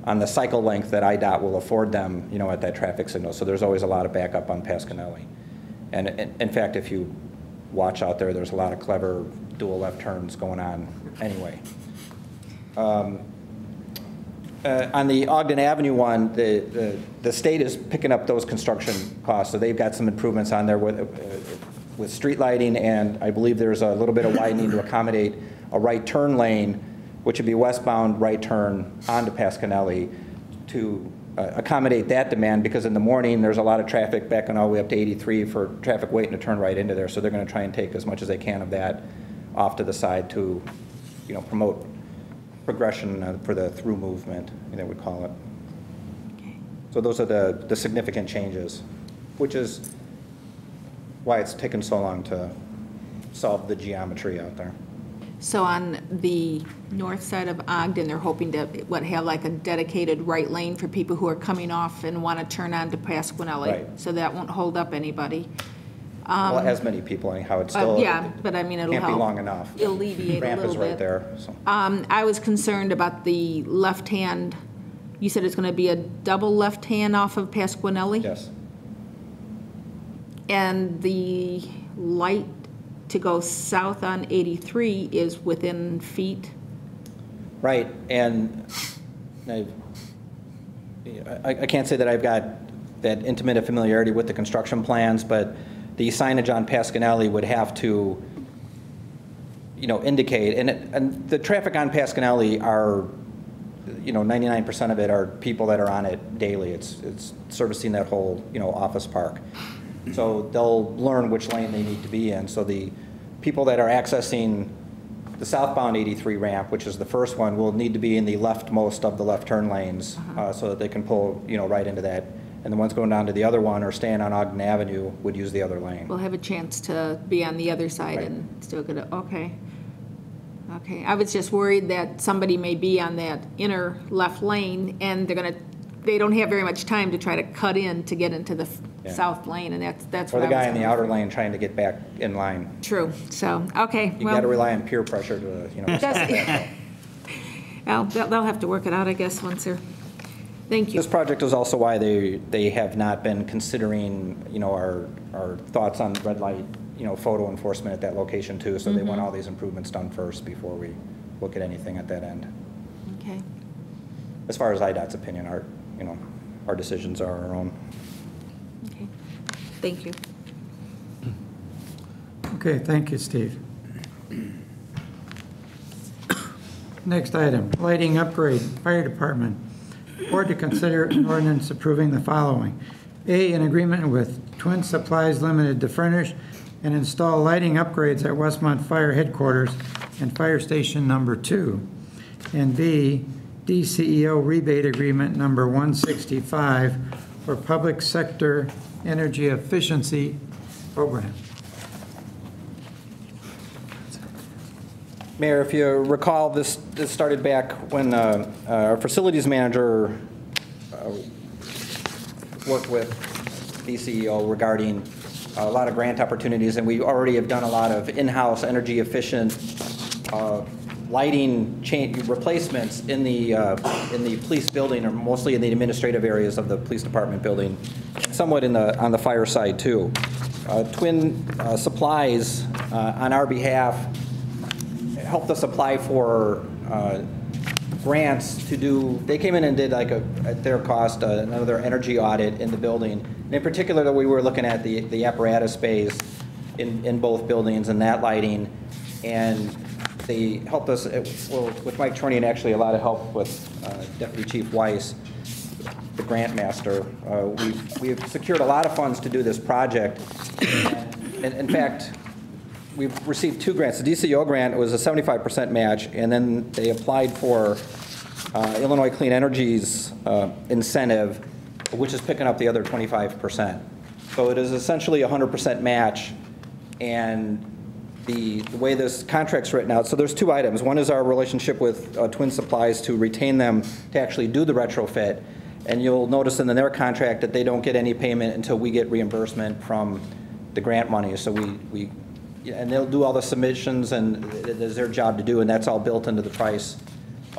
on the cycle length that IDOT will afford them, at that traffic signal. So there's always a lot of backup on Pasquinelli. And in fact, if you watch out there, there's a lot of clever dual left turns going on anyway. On the Ogden Avenue one, the state is picking up those construction costs, so they've got some improvements on there with street lighting, and I believe there's a little bit of widening to accommodate a right turn lane, which would be westbound right turn onto Pasquinelli, to accommodate that demand, because in the morning there's a lot of traffic backing all the way up to 83 for traffic waiting to turn right into there, so they're going to try and take as much as they can of that off to the side to promote progression for the through movement, they would call it. Okay. So those are the significant changes, which is why it's taken so long to solve the geometry out there. So on the north side of Ogden, they're hoping to, have like a dedicated right lane for people who are coming off and want to turn on to Pasquinelli. Right. So that won't hold up anybody. Well, as many people anyhow, it's still yeah, but I mean, it'll can't help be long enough. Alleviate Ramp a little is right bit. there. So. I was concerned about the left hand. You said it's going to be a double left hand off of Pasquinelli? Yes. And the light to go south on 83 is within feet? Right, and I can't say that I've got that intimate a familiarity with the construction plans, but the signage on Pasquinelli would have to, indicate, and the traffic on Pasquinelli are, 99% of it are people that are on it daily. It's servicing that whole, office park. So they'll learn which lane they need to be in. So the people that are accessing the southbound 83 ramp, which is the first one, will need to be in the leftmost of the left turn lanes so that they can pull, right into that. And the ones going down to the other one or staying on Ogden Avenue would use the other lane. We'll have a chance to be on the other side Right. and still get it. Okay. Okay. I was just worried that somebody may be on that inner left lane and they don't have very much time to try to cut in to get into the south lane, and that's Or what the I was guy in the outer lane trying to get back in line. True. So, okay. You got to rely on peer pressure to, Well, they'll have to work it out, I guess, once they're. Thank you. This project is also why they have not been considering, our thoughts on red light, photo enforcement at that location too. So they want all these improvements done first before we look at anything at that end. Okay. As far as IDOT's opinion, our decisions are our own. Okay. Thank you. Okay, thank you, Steve. Next item, lighting upgrade, fire department. Board to consider an ordinance approving the following. A, an agreement with Twin Supplies Limited to furnish and install lighting upgrades at Westmont Fire Headquarters and Fire Station Number 2. And B, DCEO rebate agreement number 165 for public sector energy efficiency program. Mayor, if you recall, this started back when our facilities manager worked with DCEO regarding a lot of grant opportunities, and we already have done a lot of in-house energy efficient lighting replacements in the police building, or mostly in the administrative areas of the police department building, somewhat on the fire side too. Twin Supplies on our behalf helped us apply for grants to do, they came in and did at their cost, another energy audit in the building. And in particular, we were looking at the apparatus bays in both buildings and that lighting. And they helped us, with Mike Chorney, and actually a lot of help with Deputy Chief Weiss, the grant master. We've secured a lot of funds to do this project. And in fact, we've received 2 grants. The DCEO grant was a 75% match, and then they applied for Illinois Clean Energy's incentive, which is picking up the other 25%. So it is essentially a 100% match, and the way this contract's written out, so there's two items. One is our relationship with Twin Supplies to retain them to actually do the retrofit. And you'll notice in their contract that they don't get any payment until we get reimbursement from the grant money. So and they'll do all the submissions, and it is their job to do, and that's all built into the price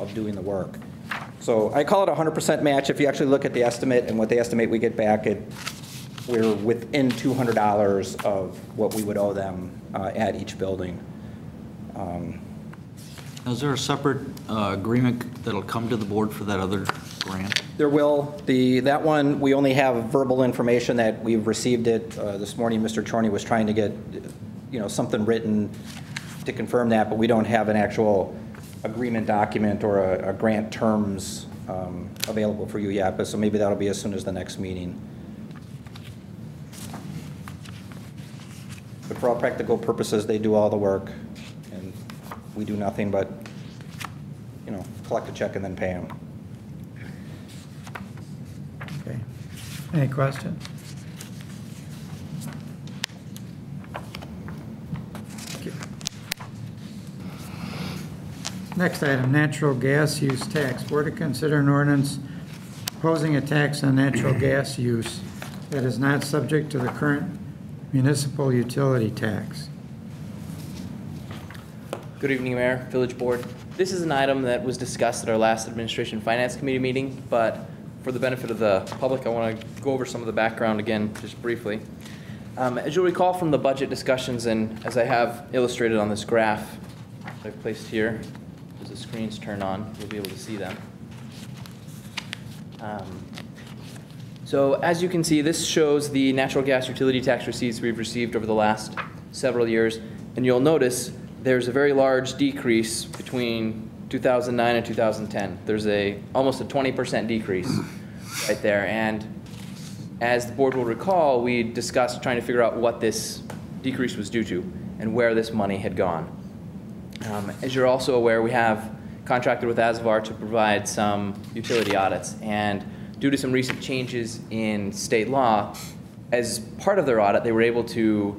of doing the work. So I call it a 100% match. If you actually look at the estimate and what they estimate we get back, we're within $200 of what we would owe them at each building. Is there a separate agreement that'll come to the board for that other grant? There will. That one, we only have verbal information that we've received it. This morning, Mr. Chorney was trying to get, something written to confirm that, but we don't have an actual agreement document or a grant terms available for you yet. But so maybe that'll be as soon as the next meeting. But for all practical purposes, they do all the work, and we do nothing but, collect a check and then pay them. Okay. Any questions? Okay. Next item, natural gas use tax. Board to consider an ordinance imposing a tax on natural gas use that is not subject to the current municipal utility tax. Good evening, Mayor, Village Board. This is an item that was discussed at our last Administration Finance Committee meeting, but for the benefit of the public, I want to go over some of the background again, just briefly. As you'll recall from the budget discussions, and as I have illustrated on this graph that I've placed here, as the screens turn on, you'll be able to see them. So as you can see, this shows the natural gas utility tax receipts we've received over the last several years, and you'll notice there's a very large decrease between 2009 and 2010. There's almost a 20% decrease right there, and as the board will recall, we discussed trying to figure out what this decrease was due to and where this money had gone. As you're also aware, we have contracted with ASVAR to provide some utility audits, and due to some recent changes in state law, as part of their audit, they were able to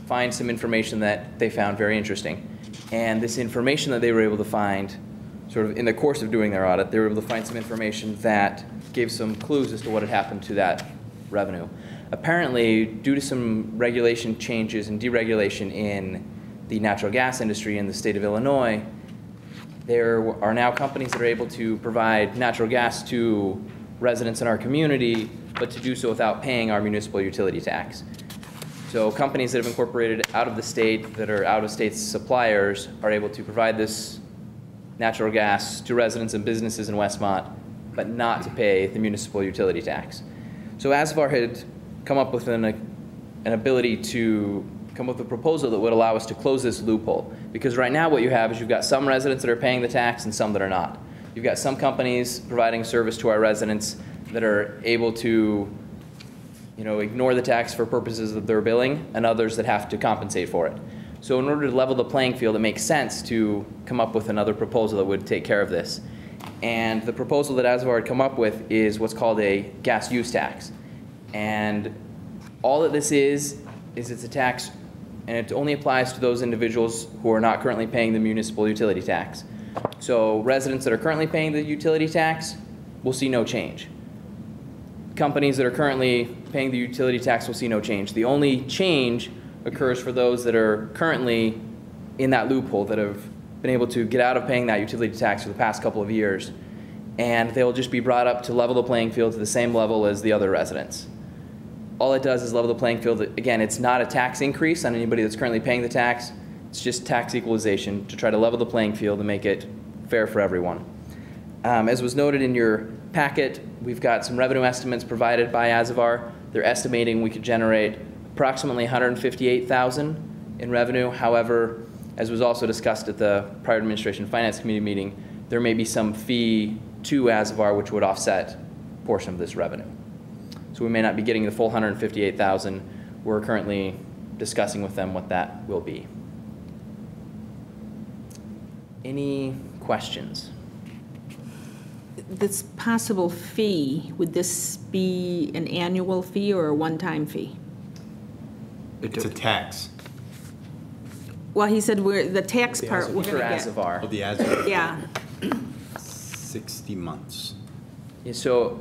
find some information that they found very interesting. And this information that they were able to find, sort of in the course of doing their audit, they were able to find some information that gave some clues as to what had happened to that revenue. Apparently, due to some regulation changes and deregulation in the natural gas industry in the state of Illinois, there are now companies that are able to provide natural gas to residents in our community, but to do so without paying our municipal utility tax. So companies that have incorporated out of the state, that are out-of-state suppliers, are able to provide this natural gas to residents and businesses in Westmont, but not to pay the municipal utility tax. So ASVAR had come up with an ability to come up with a proposal that would allow us to close this loophole. Because right now what you have is you've got some residents that are paying the tax and some that are not. You've got some companies providing service to our residents that are able to ignore the tax for purposes of their billing, and others that have to compensate for it. So in order to level the playing field, it makes sense to come up with another proposal that would take care of this. And the proposal that ASVAR had come up with is what's called a gas use tax. And all that this is it's a tax, and it only applies to those individuals who are not currently paying the municipal utility tax. So residents that are currently paying the utility tax will see no change. Companies that are currently paying the utility tax will see no change. The only change occurs for those that are currently in that loophole, that have been able to get out of paying that utility tax for the past couple of years, and they'll just be brought up to level the playing field to the same level as the other residents. All it does is level the playing field. Again, it's not a tax increase on anybody that's currently paying the tax. It's just tax equalization to try to level the playing field and make it fair for everyone. As was noted in your packet, we've got some revenue estimates provided by ASVAR. They're estimating we could generate approximately $158,000 in revenue. However, as was also discussed at the prior Administration Finance Committee meeting, there may be some fee to ASVAR which would offset a portion of this revenue. So we may not be getting the full $158,000. We're currently discussing with them what that will be. Any questions? This possible fee, would this be an annual fee or a one-time fee? It's a tax. Well, he said the tax part we're For going to as of are. Oh, the as-of. Yeah. 60 months. Yeah, so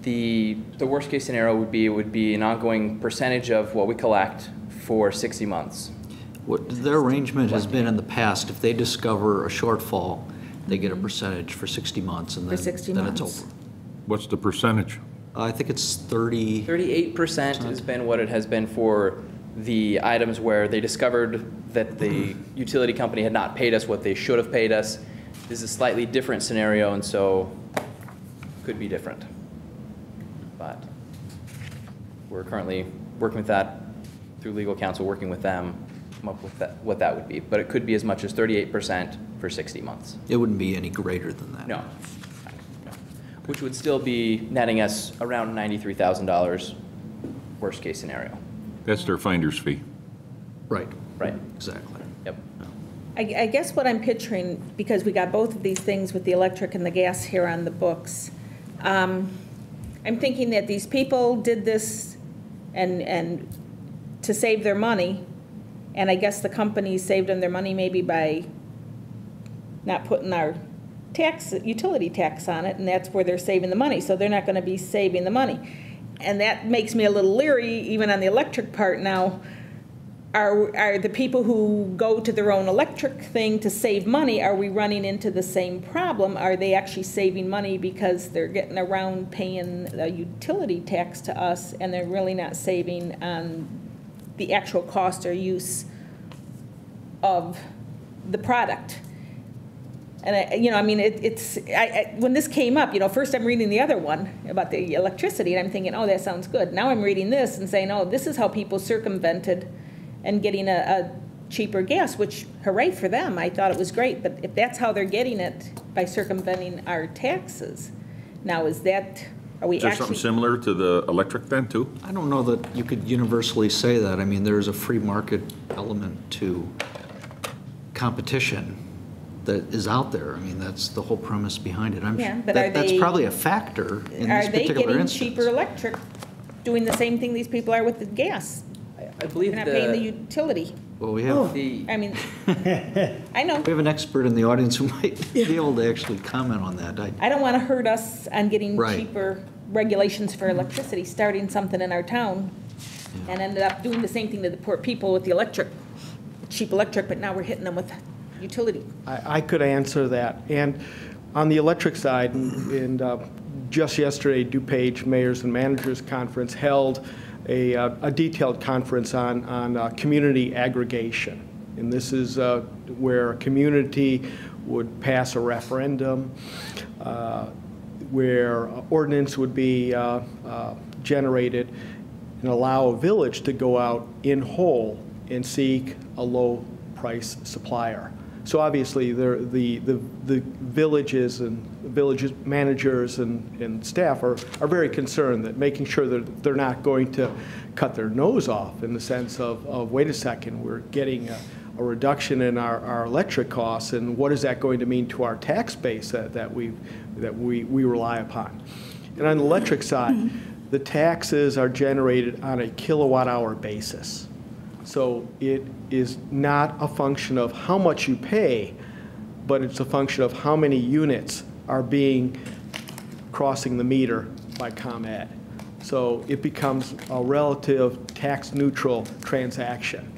the worst case scenario would be an ongoing percentage of what we collect for 60 months. What their arrangement has been in the past, if they discover a shortfall, they get a percentage for 60 months, and For then 60 it's months. over. What's the percentage? I think it's 30. 38% has been what it has been for the items where they discovered that the utility company had not paid us what they should have paid us. This is a slightly different scenario, and so could be different. But we're currently working with that through legal counsel, working with them, come up with what that would be. But it could be as much as 38% for 60 months. It wouldn't be any greater than that. No. Which would still be netting us around $93,000, worst case scenario. That's their finder's fee. Right. Right. Exactly. Yep. I guess what I'm picturing, because we got both of these things with the electric and the gas here on the books, I'm thinking that these people did this and to save their money, and I guess the companies saved them their money maybe by not putting our utility tax on it, and that's where they're saving the money. So they're not going to be saving the money. And that makes me a little leery, even on the electric part now. Are the people who go to their own electric thing to save money, are we running into the same problem? Are they actually saving money because they're getting around paying a utility tax to us, and they're really not saving on the actual cost or use of the product? And when this came up, first I'm reading the other one about the electricity, and I'm thinking, oh, that sounds good. Now I'm reading this and saying, oh, this is how people circumvented and getting a cheaper gas, which hooray for them. I thought it was great. But if that's how they're getting it, by circumventing our taxes, now are we Is there actually... something similar to the electric then, too? I don't know that you could universally say that. I mean, there's a free market element to competition that is out there. I mean, that's the whole premise behind it. That's probably a factor in this particular instance. Are they getting cheaper electric, doing the same thing these people are with the gas? I believe they're not paying the utility. Well, we have I mean, I know. we have an expert in the audience who might be able to actually comment on that. I don't want to hurt us on getting Right. cheaper regulations for electricity, starting something in our town, and ended up doing the same thing to the poor people with the cheap electric, but now we're hitting them with utility. I could answer that. And on the electric side, and just yesterday, DuPage Mayors and Managers Conference held a detailed conference on community aggregation. And this is where a community would pass a referendum, where ordinance would be generated and allow a village to go out in whole and seek a low price supplier. So obviously, the villages and village managers and staff are very concerned that making sure that they're not going to cut their nose off in the sense of wait a second, we're getting a reduction in our electric costs, and what is that going to mean to our tax base that we rely upon? And on the electric side, the taxes are generated on a kilowatt hour basis. So it is not a function of how much you pay, but it's a function of how many units are crossing the meter by ComEd. So it becomes a relative tax-neutral transaction.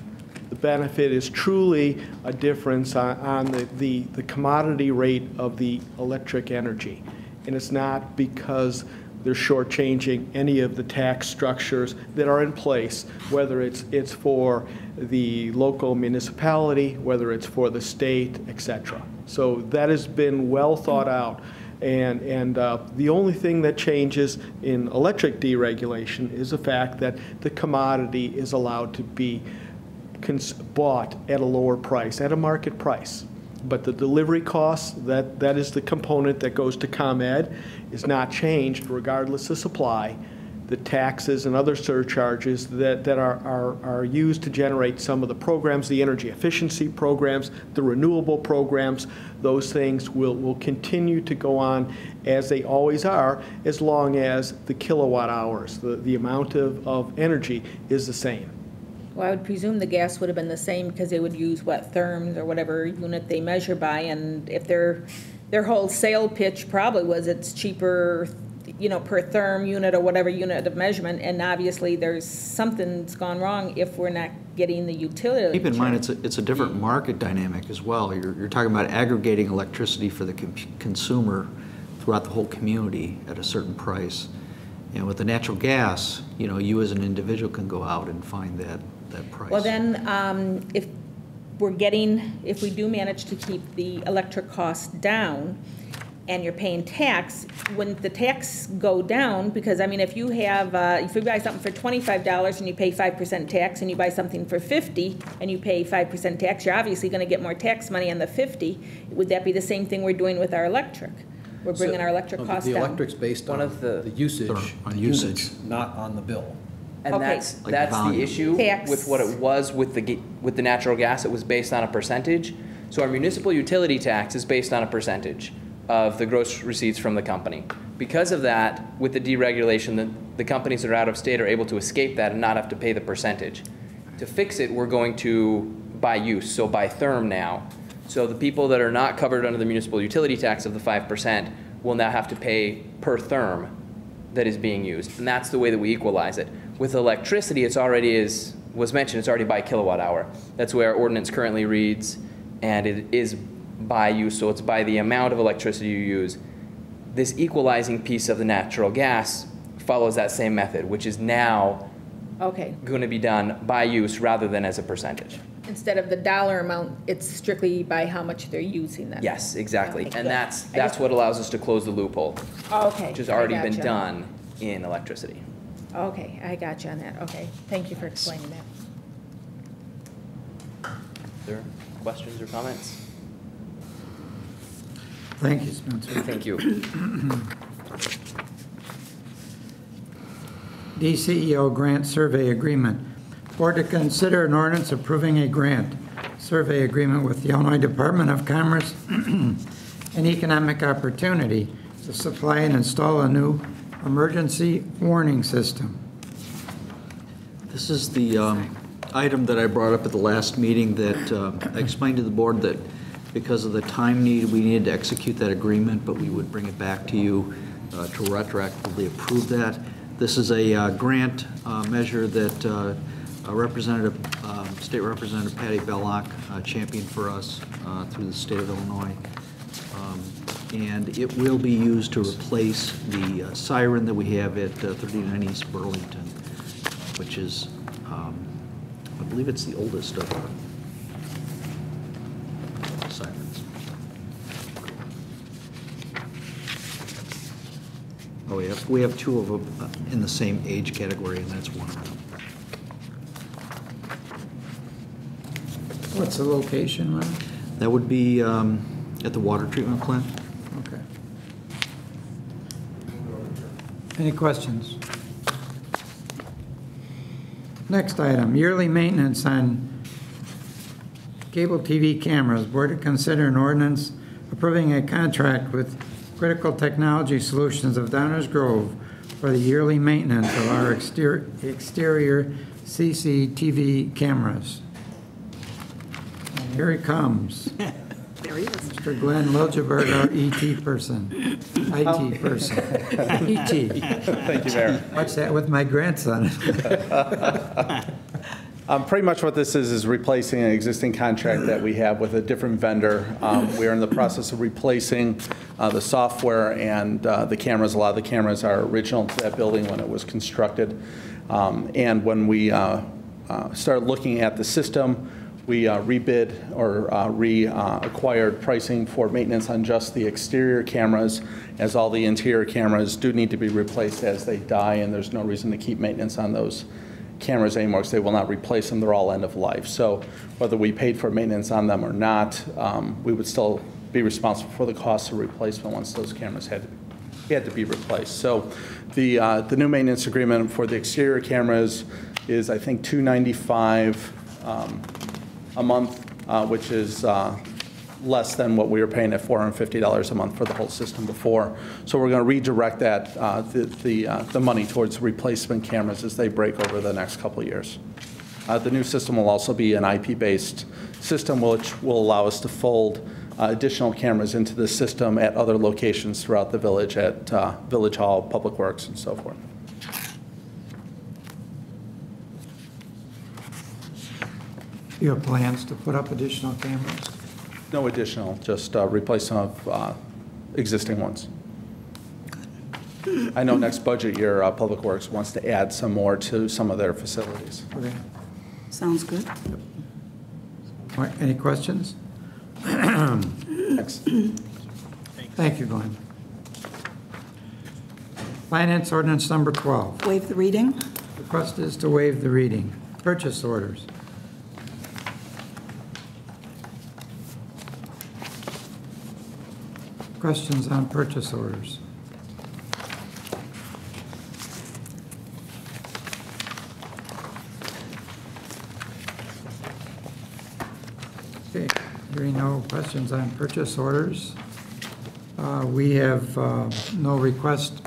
The benefit is truly a difference on the commodity rate of the electric energy. And it's not because they're shortchanging any of the tax structures that are in place, whether it's for the local municipality, whether it's for the state, et cetera. So that has been well thought out. And the only thing that changes in electric deregulation is the fact that the commodity is allowed to be bought at a lower price, at a market price. But the delivery costs, that is the component that goes to ComEd, is not changed regardless of supply. The taxes and other surcharges that are used to generate some of the programs, the energy efficiency programs, the renewable programs, those things will continue to go on as they always are, as long as the kilowatt hours, the amount of energy is the same. Well, I would presume the gas would have been the same because they would use what, therms or whatever unit they measure by, and if their whole sale pitch probably was it's cheaper, you know, per therm unit or whatever unit of measurement, and obviously there's something's gone wrong if we're not getting the utility. Keep in mind, it's a different market dynamic as well. You're talking about aggregating electricity for the consumer throughout the whole community at a certain price. And with the natural gas, you know, you as an individual can go out and find that price. Well, then, if we do manage to keep the electric costs down, and you're paying tax, wouldn't the tax go down? Because, I mean, if you buy something for $25 and you pay 5% tax, and you buy something for $50 and you pay 5% tax, you're obviously going to get more tax money on the $50. Would that be the same thing we're doing with our electric? We're bringing our electric costs down. The electric's based on the usage, on usage, not on the bill. And Okay. that's the issue with what it was with the natural gas. It was based on a percentage. So our municipal utility tax is based on a percentage of the gross receipts from the company. Because of that, with the deregulation, the companies that are out of state are able to escape that and not have to pay the percentage. To fix it, we're going to by use, so by therm now. So the people that are not covered under the municipal utility tax of the 5% will now have to pay per therm that is being used. And that's the way that we equalize it. With electricity, it's already was mentioned, it's already by kilowatt hour. That's where our ordinance currently reads, and it is by use, so it's by the amount of electricity you use. This equalizing piece of the natural gas follows that same method, which is now going to be done by use rather than as a percentage. Instead of the dollar amount, it's strictly by how much they're using then. Yes, exactly. Okay, And good. that's what allows us to close the loophole. Okay. Which has already been gotcha. done in electricity. Okay, I got you on that. Okay, thank you for explaining that. Are there questions or comments? Thank you, Spencer. Thank you. DCEO Grant Survey Agreement. Board to consider an ordinance approving a grant survey agreement with the Illinois Department of Commerce and Economic Opportunity to supply and install a new emergency warning system. This is the item that I brought up at the last meeting that I explained to the board that because of the time need, we needed to execute that agreement, but we would bring it back to you to retroactively approve that. This is a grant measure that State Representative Patty Belloc championed for us through the state of Illinois. And it will be used to replace the siren that we have at 39 East Burlington, which is, I believe it's the oldest of sirens. Oh, we have two of them in the same age category, and that's one of them. What's the location, Ron? That would be at the water treatment plant. Okay. Any questions? Next item, yearly maintenance on cable TV cameras. Board to consider an ordinance approving a contract with Critical Technology Solutions of Downers Grove for the yearly maintenance of our exterior CCTV cameras. And here he comes. There he is. Mr. Glenn Liljeberg, our ET person. IT person. ET. Thank you, Mayor. Watch that with my grandson. Pretty much what this is replacing an existing contract that we have with a different vendor. We are in the process of replacing the software and the cameras. A lot of the cameras are original to that building when it was constructed. And when we started looking at the system, we rebid or reacquired pricing for maintenance on just the exterior cameras, as all the interior cameras do need to be replaced as they die, and there's no reason to keep maintenance on those cameras anymore because they will not replace them. They're all end of life. So whether we paid for maintenance on them or not, we would still be responsible for the cost of replacement once those cameras had to be replaced. So the new maintenance agreement for the exterior cameras is, I think, $295 a month, which is less than what we were paying at $450 a month for the whole system before. So we're going to redirect that the money towards replacement cameras as they break over the next couple of years. The new system will also be an IP-based system, which will allow us to fold additional cameras into the system at other locations throughout the village, at Village Hall, Public Works, and so forth. Do you have plans to put up additional cameras? No additional, just replace some of existing ones. I know next budget year, Public Works wants to add some more to some of their facilities. Okay. Sounds good. All right, any questions? Thanks. Thank you, Glenn. Finance ordinance number 12. Waive the reading. Request is to waive the reading. Purchase orders. Questions on purchase orders? Okay, hearing no questions on purchase orders. We have no request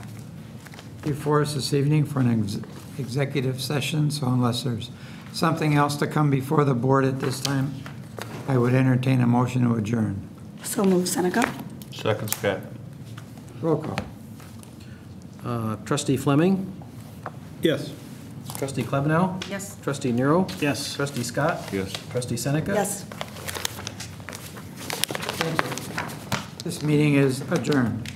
before us this evening for an executive session, so unless there's something else to come before the board at this time, I would entertain a motion to adjourn. So move, Seneca. Second, Scott. Roll call. Trustee Fleming? Yes. Trustee Klebanow? Yes. Trustee Nero? Yes. Trustee Scott? Yes. Trustee Seneca? Yes. This meeting is adjourned.